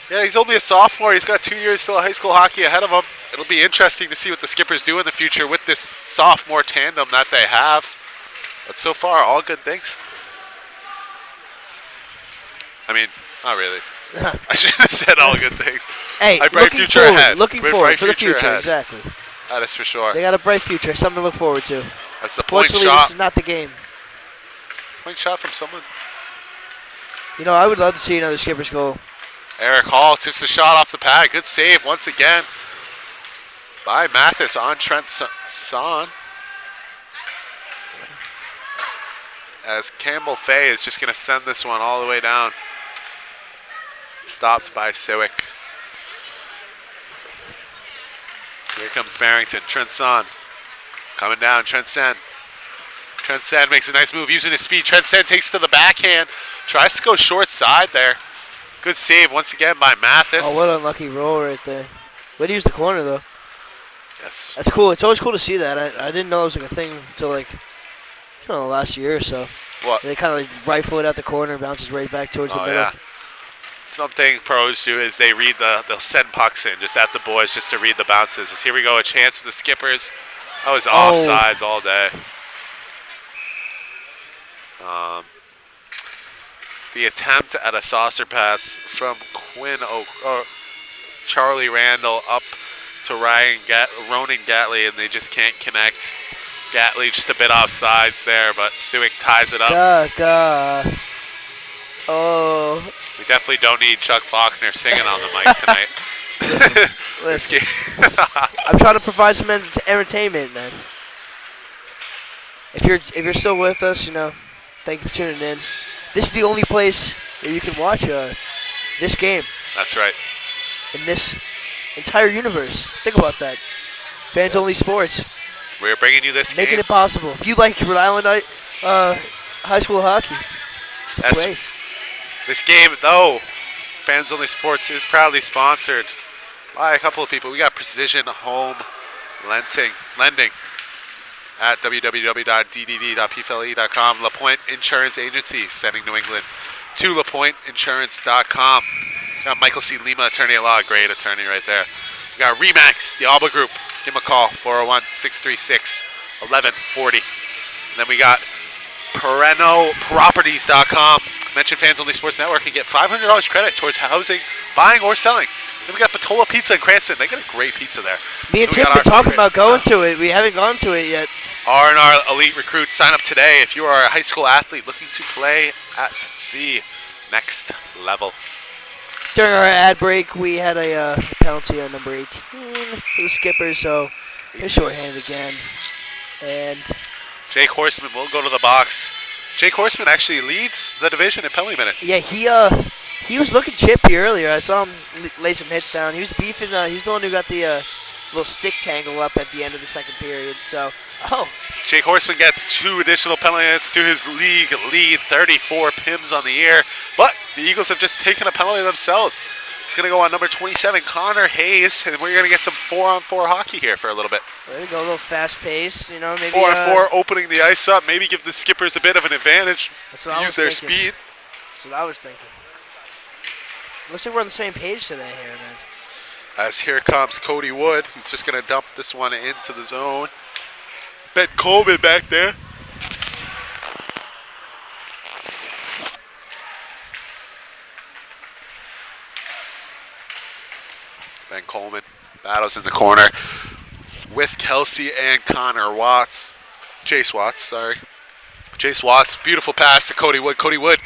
Speaker 4: Yeah, he's only a sophomore. He's got 2 years still of high school hockey ahead of him. It'll be interesting to see what the Skippers do in the future with this sophomore tandem that they have. But so far, all good things. I mean, not really. I should have said all good things.
Speaker 5: Hey,
Speaker 4: A bright future ahead.
Speaker 5: Looking
Speaker 4: With
Speaker 5: forward
Speaker 4: bright
Speaker 5: for the future,
Speaker 4: ahead.
Speaker 5: exactly.
Speaker 4: That is for sure.
Speaker 5: They got a bright future, something to look forward to.
Speaker 4: That's the point
Speaker 5: Fortunately,
Speaker 4: shot.
Speaker 5: this is not the game.
Speaker 4: Point shot from someone.
Speaker 5: You know, I would love to see another skipper's goal.
Speaker 4: Eric Hall takes the shot off the pad. Good save once again by Mathis on Trent Son. As Campbell Fay is just going to send this one all the way down. Stopped by Siwick. Here comes Barrington. Trent Son coming down. Trent Sen makes a nice move using his speed. Trent Sen takes to the backhand. Tries to go short side there. Good save once again by Mathis.
Speaker 5: Oh, what an unlucky roll right there. Way to use the corner, though.
Speaker 4: Yes.
Speaker 5: That's cool. It's always cool to see that. I didn't know it was like a thing until like, the last year or so.
Speaker 4: What?
Speaker 5: They kind of like rifle it out the corner, bounces right back towards the middle.
Speaker 4: Yeah. Something pros do is they'll send pucks in just at the boys just to read the bounces. As here we go, a chance for the Skippers. That was offsides all day. The attempt at a saucer pass from Charlie Randall up to Ronan Gatley, and they just can't connect. Gatley just a bit offsides there, but Siwick ties it up.
Speaker 5: Oh.
Speaker 4: We definitely don't need Chuck Faulkner singing on the mic tonight.
Speaker 5: Listen. I'm trying to provide some entertainment, man. If you're still with us, thank you for tuning in. This is the only place where you can watch this game.
Speaker 4: That's right.
Speaker 5: In this entire universe. Think about that. Fans Only Sports.
Speaker 4: We're bringing you this
Speaker 5: Making
Speaker 4: game.
Speaker 5: it possible. If you like Rhode Island high school hockey,
Speaker 4: That's
Speaker 5: place.
Speaker 4: This game, though, Fans Only Sports is proudly sponsored by a couple of people. We got Precision Home Lending at www.ddd.pfle.com. LaPointe Insurance Agency sending New England to lapointeinsurance.com. We got Michael C. Lima, attorney at law, great attorney right there. We got Remax, the Alba Group. Give them a call, 401-636-1140. And then we got PerenoProperties.com. Mention Fans Only Sports Network and get $500 credit towards housing, buying, or selling. Then we got Patola Pizza in Cranston. They got a great pizza there.
Speaker 5: Me and Tim been talking about going to it. We haven't gone to it yet.
Speaker 4: R&R Elite Recruits, sign up today if you are a high school athlete looking to play at the next level.
Speaker 5: During our ad break, we had a penalty on number 18 for the skipper, so they're shorthanded again. And
Speaker 4: Jake Horseman will go to the box. Jake Horseman actually leads the division in penalty minutes.
Speaker 5: yeah, he was looking chippy earlier. I saw him lay some hits down. He was beefing. He's the one who got the little stick tangle up at the end of the second period. So,
Speaker 4: Jake Horseman gets 2 additional penalty minutes to his league lead, 34 PIMs on the year. But the Eagles have just taken a penalty themselves. It's going to go on number 27, Connor Hayes, and we're going to get some 4-on-4 hockey here for a little bit.
Speaker 5: there you go, a little fast pace. Maybe
Speaker 4: 4-on-4, opening the ice up, maybe give the Skippers a bit of an advantage, use their speed.
Speaker 5: That's what I was thinking. Looks like we're on the same page today here, man.
Speaker 4: As here comes Cody Wood, who's just going to dump this one into the zone. Ben Coleman back there. Ben Coleman battles in the corner with Kelsey and Connor Watts. Jace Watts, beautiful pass to Cody Wood. Cody Wood,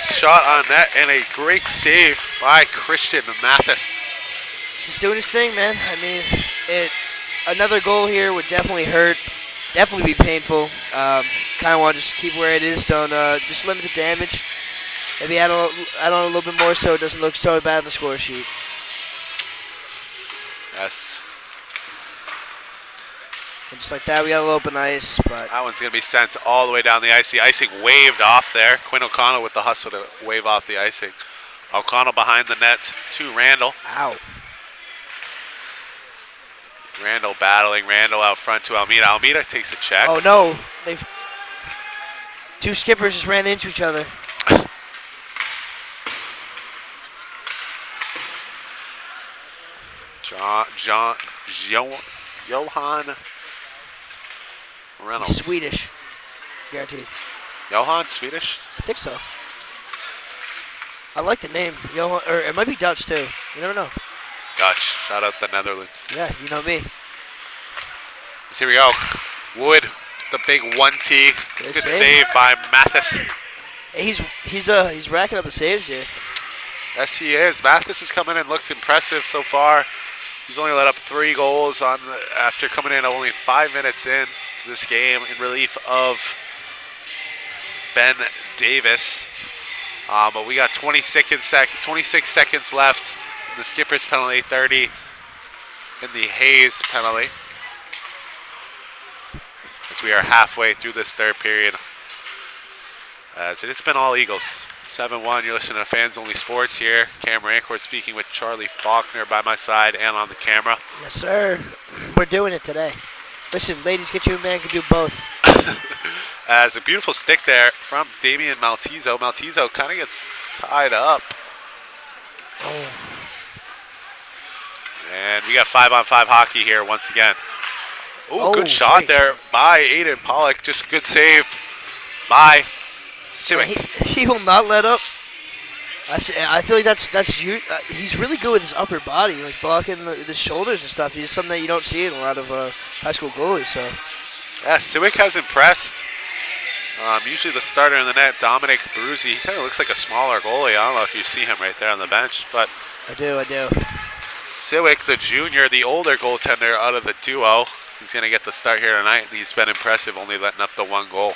Speaker 4: shot on net and a great save by Christian Mathis.
Speaker 5: He's doing his thing, man. I mean, another goal here would definitely hurt, definitely be painful. Kind of want to just keep where it is, don't just limit the damage. Maybe add on a little bit more so it doesn't look so bad on the score sheet.
Speaker 4: Yes.
Speaker 5: And just like that, we got a little open ice, but
Speaker 4: That one's going to be sent all the way down the ice. The icing waved off there. Quinn O'Connell with the hustle to wave off the icing. O'Connell behind the net to Randall.
Speaker 5: ow.
Speaker 4: Randall battling. Randall out front to Almeida. Almeida takes a check.
Speaker 5: Oh no, two skippers just ran into each other.
Speaker 4: Johan Reynolds.
Speaker 5: Swedish, guaranteed.
Speaker 4: Johan, Swedish?
Speaker 5: I think so. I like the name, Johan, or it might be Dutch too. You never know.
Speaker 4: Dutch, shout out the Netherlands.
Speaker 5: Yeah, you know me.
Speaker 4: So here we go. Wood, the big 1T. Good save by Mathis.
Speaker 5: He's racking up the saves here.
Speaker 4: Yes, he is. Mathis has come in and looked impressive so far. He's only let up 3 goals after coming in only 5 minutes in to this game in relief of Ben Davis. But we got 26 seconds left in the skipper's penalty, 30 in the Hayes penalty. As we are halfway through this third period. As it's been all Eagles. 7-1, you're listening to Fans Only Sports here. Camera Anchor speaking with Charlie Faulkner by my side and on the camera.
Speaker 5: Yes, sir. We're doing it today. Listen, ladies, get you a man can do both.
Speaker 4: As a beautiful stick there from Damian Maltezo. Maltezo kind of gets tied up.
Speaker 5: Oh.
Speaker 4: And we got 5-on-5 hockey here once again. Ooh, good shot
Speaker 5: great.
Speaker 4: there by Aiden Pollock. Just a good save by Siwick.
Speaker 5: He will not let up. I feel like that's you. He's really good with his upper body, like blocking the shoulders and stuff. He's something that you don't see in a lot of high school goalies. So.
Speaker 4: Yeah, Siwick has impressed. Usually the starter in the net, Dominic Bruzzi, he kind of looks like a smaller goalie. I don't know if you see him right there on the bench, but
Speaker 5: I do.
Speaker 4: Siwick, the junior, the older goaltender out of the duo, he's going to get the start here tonight, and he's been impressive, only letting up the 1 goal.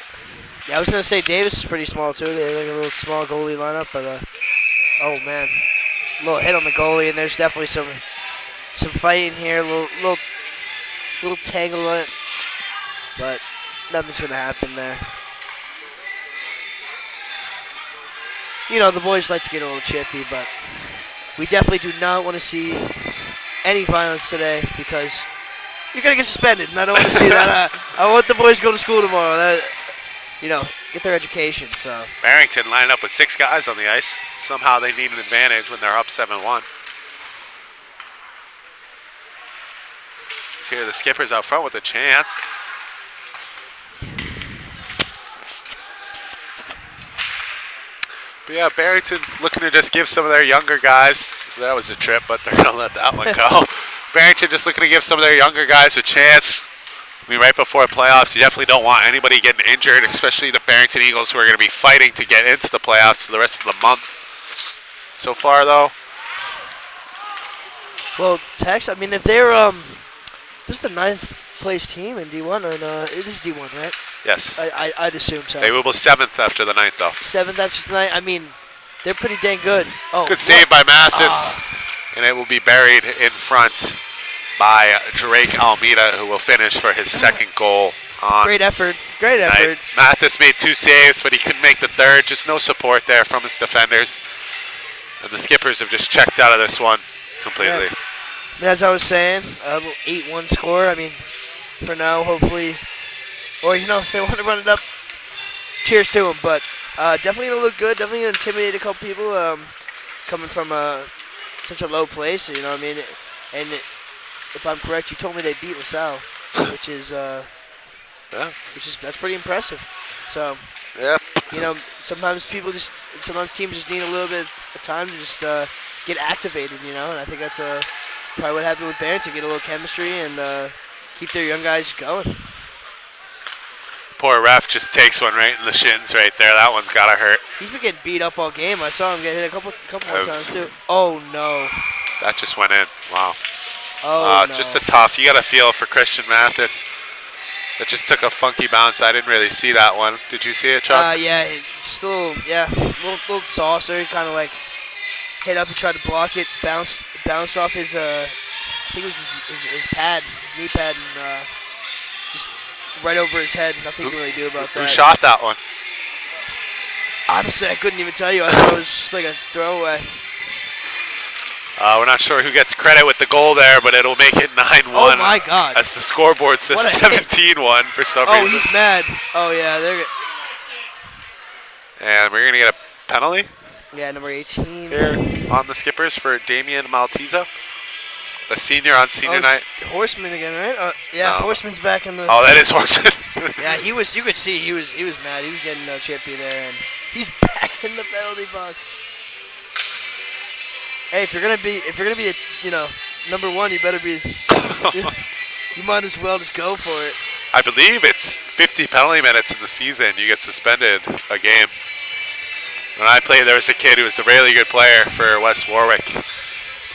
Speaker 5: Yeah, I was going to say Davis is pretty small too. They have like a little small goalie lineup, but oh man, a little hit on the goalie, and there's definitely some fighting here, a little tangle on it, but nothing's going to happen there. You know, the boys like to get a little chippy, but we definitely do not want to see any violence today because you're going to get suspended, and I don't want to see that. I want the boys to go to school tomorrow. Get their education. So
Speaker 4: Barrington lining up with 6 guys on the ice. Somehow they need an advantage when they're up 7-1. Here the skipper's out front with a chance. But yeah, Barrington looking to just give some of their younger guys, so that was a trip, but they're going to let that one go. Barrington just looking to give some of their younger guys a chance. I mean, right before playoffs, you definitely don't want anybody getting injured, especially the Barrington Eagles who are going to be fighting to get into the playoffs for the rest of the month. So far, though.
Speaker 5: Well, Tex, I mean, if they're this is the 9th place team in D1, and it is D1, right?
Speaker 4: Yes.
Speaker 5: I'd assume so.
Speaker 4: They will be 7th after the 9th, though.
Speaker 5: 7th after tonight. I mean, they're pretty dang good. Oh,
Speaker 4: good save by Mathis, and it will be buried in front by Drake Almeida, who will finish for his 2nd goal.
Speaker 5: Great effort. Great effort.
Speaker 4: Mathis made 2 saves, but he couldn't make the 3rd. Just no support there from his defenders. And the skippers have just checked out of this one completely.
Speaker 5: Yeah. I mean, as I was saying, a little 8-1 score. I mean, for now, hopefully, or if they want to run it up, cheers to them. But definitely gonna look good. Definitely gonna intimidate a couple people coming from such a low place. You know what I mean? And if I'm correct, you told me they beat LaSalle, which is that's pretty impressive. So sometimes teams just need a little bit of time to just get activated. And I think that's probably what happened with Barrington. Get a little chemistry and keep their young guys going.
Speaker 4: Poor ref just takes one right in the shins right there. That one's gotta hurt.
Speaker 5: He's been getting beat up all game. I saw him get hit a couple more times too. Oh no.
Speaker 4: That just went in. Wow.
Speaker 5: Oh no.
Speaker 4: Just a tough. You gotta feel for Christian Mathis. That just took a funky bounce. I didn't really see that one. Did you see it, Chuck?
Speaker 5: Yeah. Just a little saucer. He kind of like hit up and tried to block it. Bounced off his I think it was his pad, his knee pad, and just right over his head. Nothing you can really do about that.
Speaker 4: Who shot that one?
Speaker 5: Honestly, I couldn't even tell you. I thought it was just like a throwaway.
Speaker 4: We're not sure who gets credit with the goal there, but it'll make it 9-1.
Speaker 5: Oh my God!
Speaker 4: As the scoreboard says 17-1 for some reason.
Speaker 5: Oh, he's mad. Oh yeah, they're.
Speaker 4: And we're gonna get a penalty.
Speaker 5: Yeah, number 18
Speaker 4: here on the skippers for Damian Maltezo, the senior on senior night.
Speaker 5: Horseman again, right? Yeah, no. Horseman's back in the.
Speaker 4: Oh, that is Horseman.
Speaker 5: Yeah, he was. You could see he was mad. He was getting chippy there, and he's back in the penalty box. Hey, if you're gonna be number one, you better be. You might as well just go for it.
Speaker 4: I believe it's 50 penalty minutes in the season. You get suspended a game. When I played, there was a kid who was a really good player for West Warwick.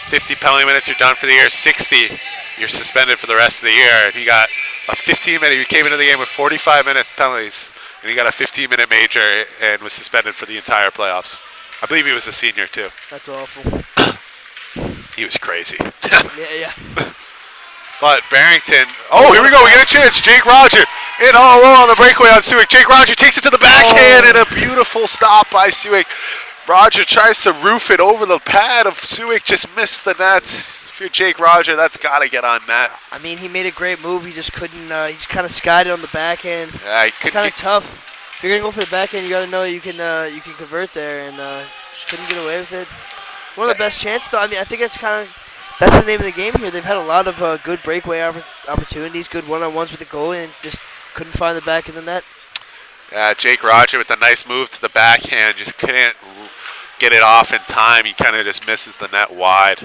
Speaker 4: 50 penalty minutes, you're done for the year. 60, you're suspended for the rest of the year. And he got a 15-minute. He came into the game with 45-minute penalties, and he got a 15-minute major and was suspended for the entire playoffs. I believe he was a senior too.
Speaker 5: That's awful.
Speaker 4: He was crazy.
Speaker 5: Yeah.
Speaker 4: But Barrington, oh, here we go. We get a chance. Jake Roger in all alone on the breakaway on Suick. Jake Roger takes it to the backhand and a beautiful stop by Suick. Roger tries to roof it over the pad of Suick, just missed the net. If you're Jake Roger, that's got to get on net.
Speaker 5: I mean, he made a great move. He just couldn't. He just kind of skied it on the backhand.
Speaker 4: Yeah, he couldn't.
Speaker 5: Kind of tough. If you're gonna go for the backhand, you got to know you can convert there, and just couldn't get away with it. One of the best chances, though. I mean, I think that's the name of the game here. They've had a lot of good breakaway opportunities, good one-on-ones with the goalie, and just couldn't find the back of the net.
Speaker 4: Yeah, Jake Roger with a nice move to the backhand, just couldn't get it off in time. He kind of just misses the net wide.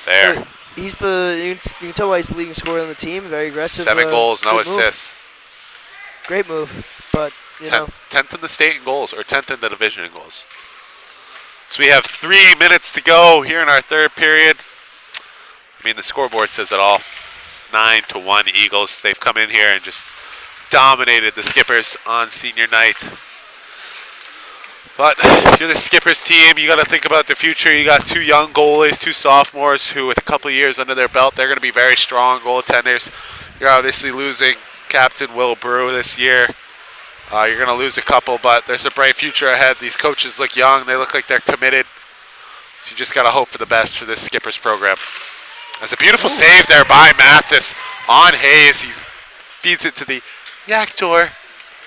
Speaker 4: There.
Speaker 5: He's you can tell why he's the leading scorer on the team. Very aggressive.
Speaker 4: 7 goals, no
Speaker 5: good
Speaker 4: assists.
Speaker 5: Move. Great move, but you know.
Speaker 4: 10th in the state in goals, or 10th in the division in goals. So we have 3 minutes to go here in our third period. I mean, the scoreboard says it all. 9-1 Eagles. They've come in here and just dominated the Skippers on senior night. But if you're the Skippers team, you got to think about the future. You got 2 young goalies, 2 sophomores who, with a couple of years under their belt, they're going to be very strong goaltenders. You're obviously losing Captain Will Brew this year. You're going to lose a couple, but there's a bright future ahead. These coaches look young. They look like they're committed. So you just got to hope for the best for this Skippers program. That's a beautiful save there by Mathis on Hayes. He feeds it to the yak door,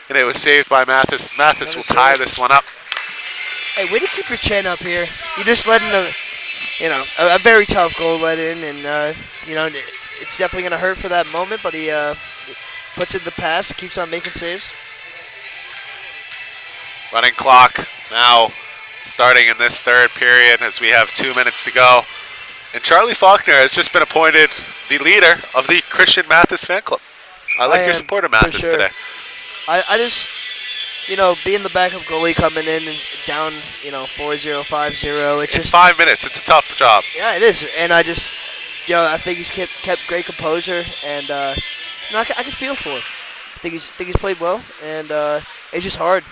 Speaker 4: and it was saved by Mathis. Mathis will tie this one up.
Speaker 5: Hey, way to keep your chin up here. You're just letting a very tough goal let in, and it's definitely going to hurt for that moment, but he puts it in the pass, keeps on making saves.
Speaker 4: Running clock now starting in this third period as we have 2 minutes to go. And Charlie Faulkner has just been appointed the leader of the Christian Mathis fan club. I like your support of Mathis today.
Speaker 5: I just, being the backup goalie coming in and down, 4-0, 5-0. It's just
Speaker 4: 5 minutes. It's a tough job.
Speaker 5: Yeah, it is. And I just, I think he's kept great composure, and I can feel for him. I think he's played well, and it's just hard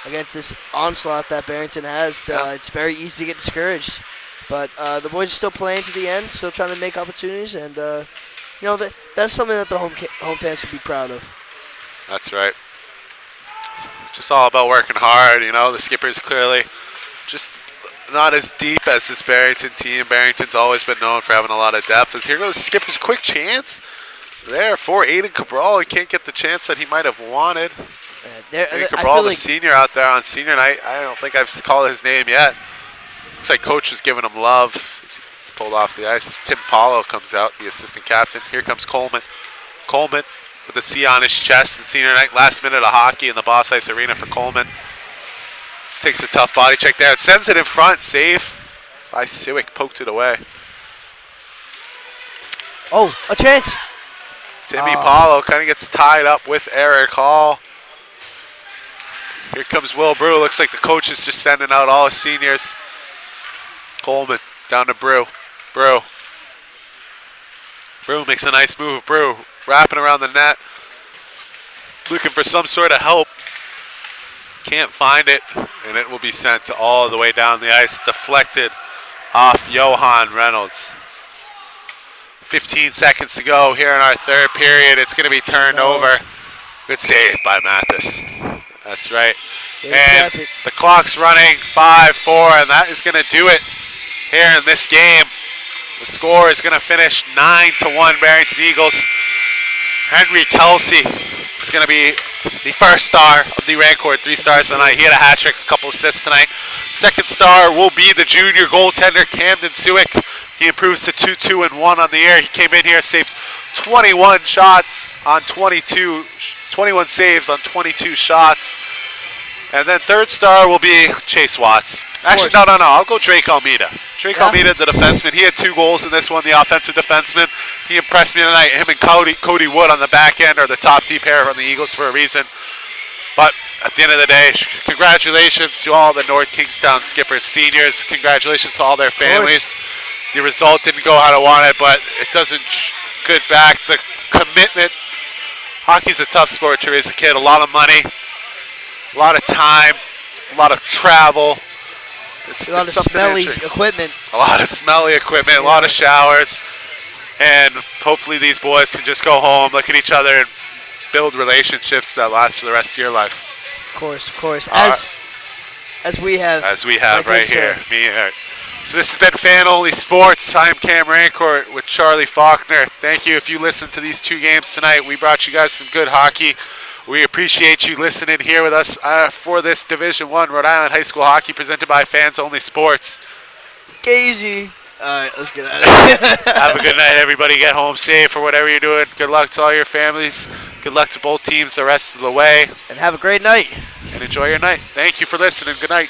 Speaker 5: against this onslaught that Barrington has. It's very easy to get discouraged. But the boys are still playing to the end, still trying to make opportunities, and that's something that the home fans can be proud of.
Speaker 4: That's right. It's just all about working hard. The Skippers clearly just not as deep as this Barrington team. Barrington's always been known for having a lot of depth. As here goes the Skippers, quick chance there for Aiden Cabral. He can't get the chance that he might have wanted. Aiden Cabral, the senior out there on senior night. I don't think I've called his name yet. Looks like coach is giving him love as he gets pulled off the ice. As Tim Paulo comes out, the assistant captain. Here comes Coleman. Coleman with a C on his chest in senior night. Last minute of hockey in the Boss Ice Arena for Coleman. Takes a tough body check there. Sends it in front. Save by Suick. Poked it away.
Speaker 5: Oh, a chance.
Speaker 4: Timmy Paulo kind of gets tied up with Eric Hall. Here comes Will Brew. Looks like the coach is just sending out all his seniors. Coleman down to Brew. Brew makes a nice move. Brew wrapping around the net. Looking for some sort of help. Can't find it. And it will be sent all the way down the ice. Deflected off Johan Reynolds. 15 seconds to go here in our third period. It's going to be turned over. Good save by Mathis. That's right. And the clock's running 5-4, and that is going to do it here in this game. The score is going to finish 9-1 Barrington Eagles. Henry Kelsey is going to be the first star of the Rancourt, 3 stars tonight. He had a hat trick, a couple assists tonight. Second star will be the junior goaltender, Camden Suick. He improves to 2-2-1 on the year. He came in here, saved 21 shots on 21 saves on 22 shots. And then third star will be Chase Watts. Actually, no. I'll go Drake Almeida. Drake
Speaker 5: Yeah.
Speaker 4: Almeida, the defenseman, he had 2 goals in this one, the offensive defenseman. He impressed me tonight. Him and Cody Wood on the back end are the top D pair on the Eagles for a reason. But at the end of the day, congratulations to all the North Kingstown Skippers seniors. Congratulations to all their families. The result didn't go how I wanted, but it doesn't get back the commitment. Hockey's a tough sport to raise a kid. A lot of money, a lot of time, a lot of travel.
Speaker 5: A lot of smelly equipment.
Speaker 4: A lot of smelly equipment, a lot of showers. And hopefully these boys can just go home, look at each other, and build relationships that last for the rest of your life.
Speaker 5: Of course. As we have.
Speaker 4: As we have
Speaker 5: like
Speaker 4: right here. So this has been Fan Only Sports. I'm Cam Rancourt with Charlie Faulkner. Thank you if you listened to these 2 games tonight. We brought you guys some good hockey. We appreciate you listening here with us for this Division I Rhode Island High School Hockey presented by Fans Only Sports.
Speaker 5: Gazy. All right, let's get out of here.
Speaker 4: Have a good night, everybody. Get home safe or whatever you're doing. Good luck to all your families. Good luck to both teams the rest of the way.
Speaker 5: And have a great night.
Speaker 4: And enjoy your night. Thank you for listening. Good night.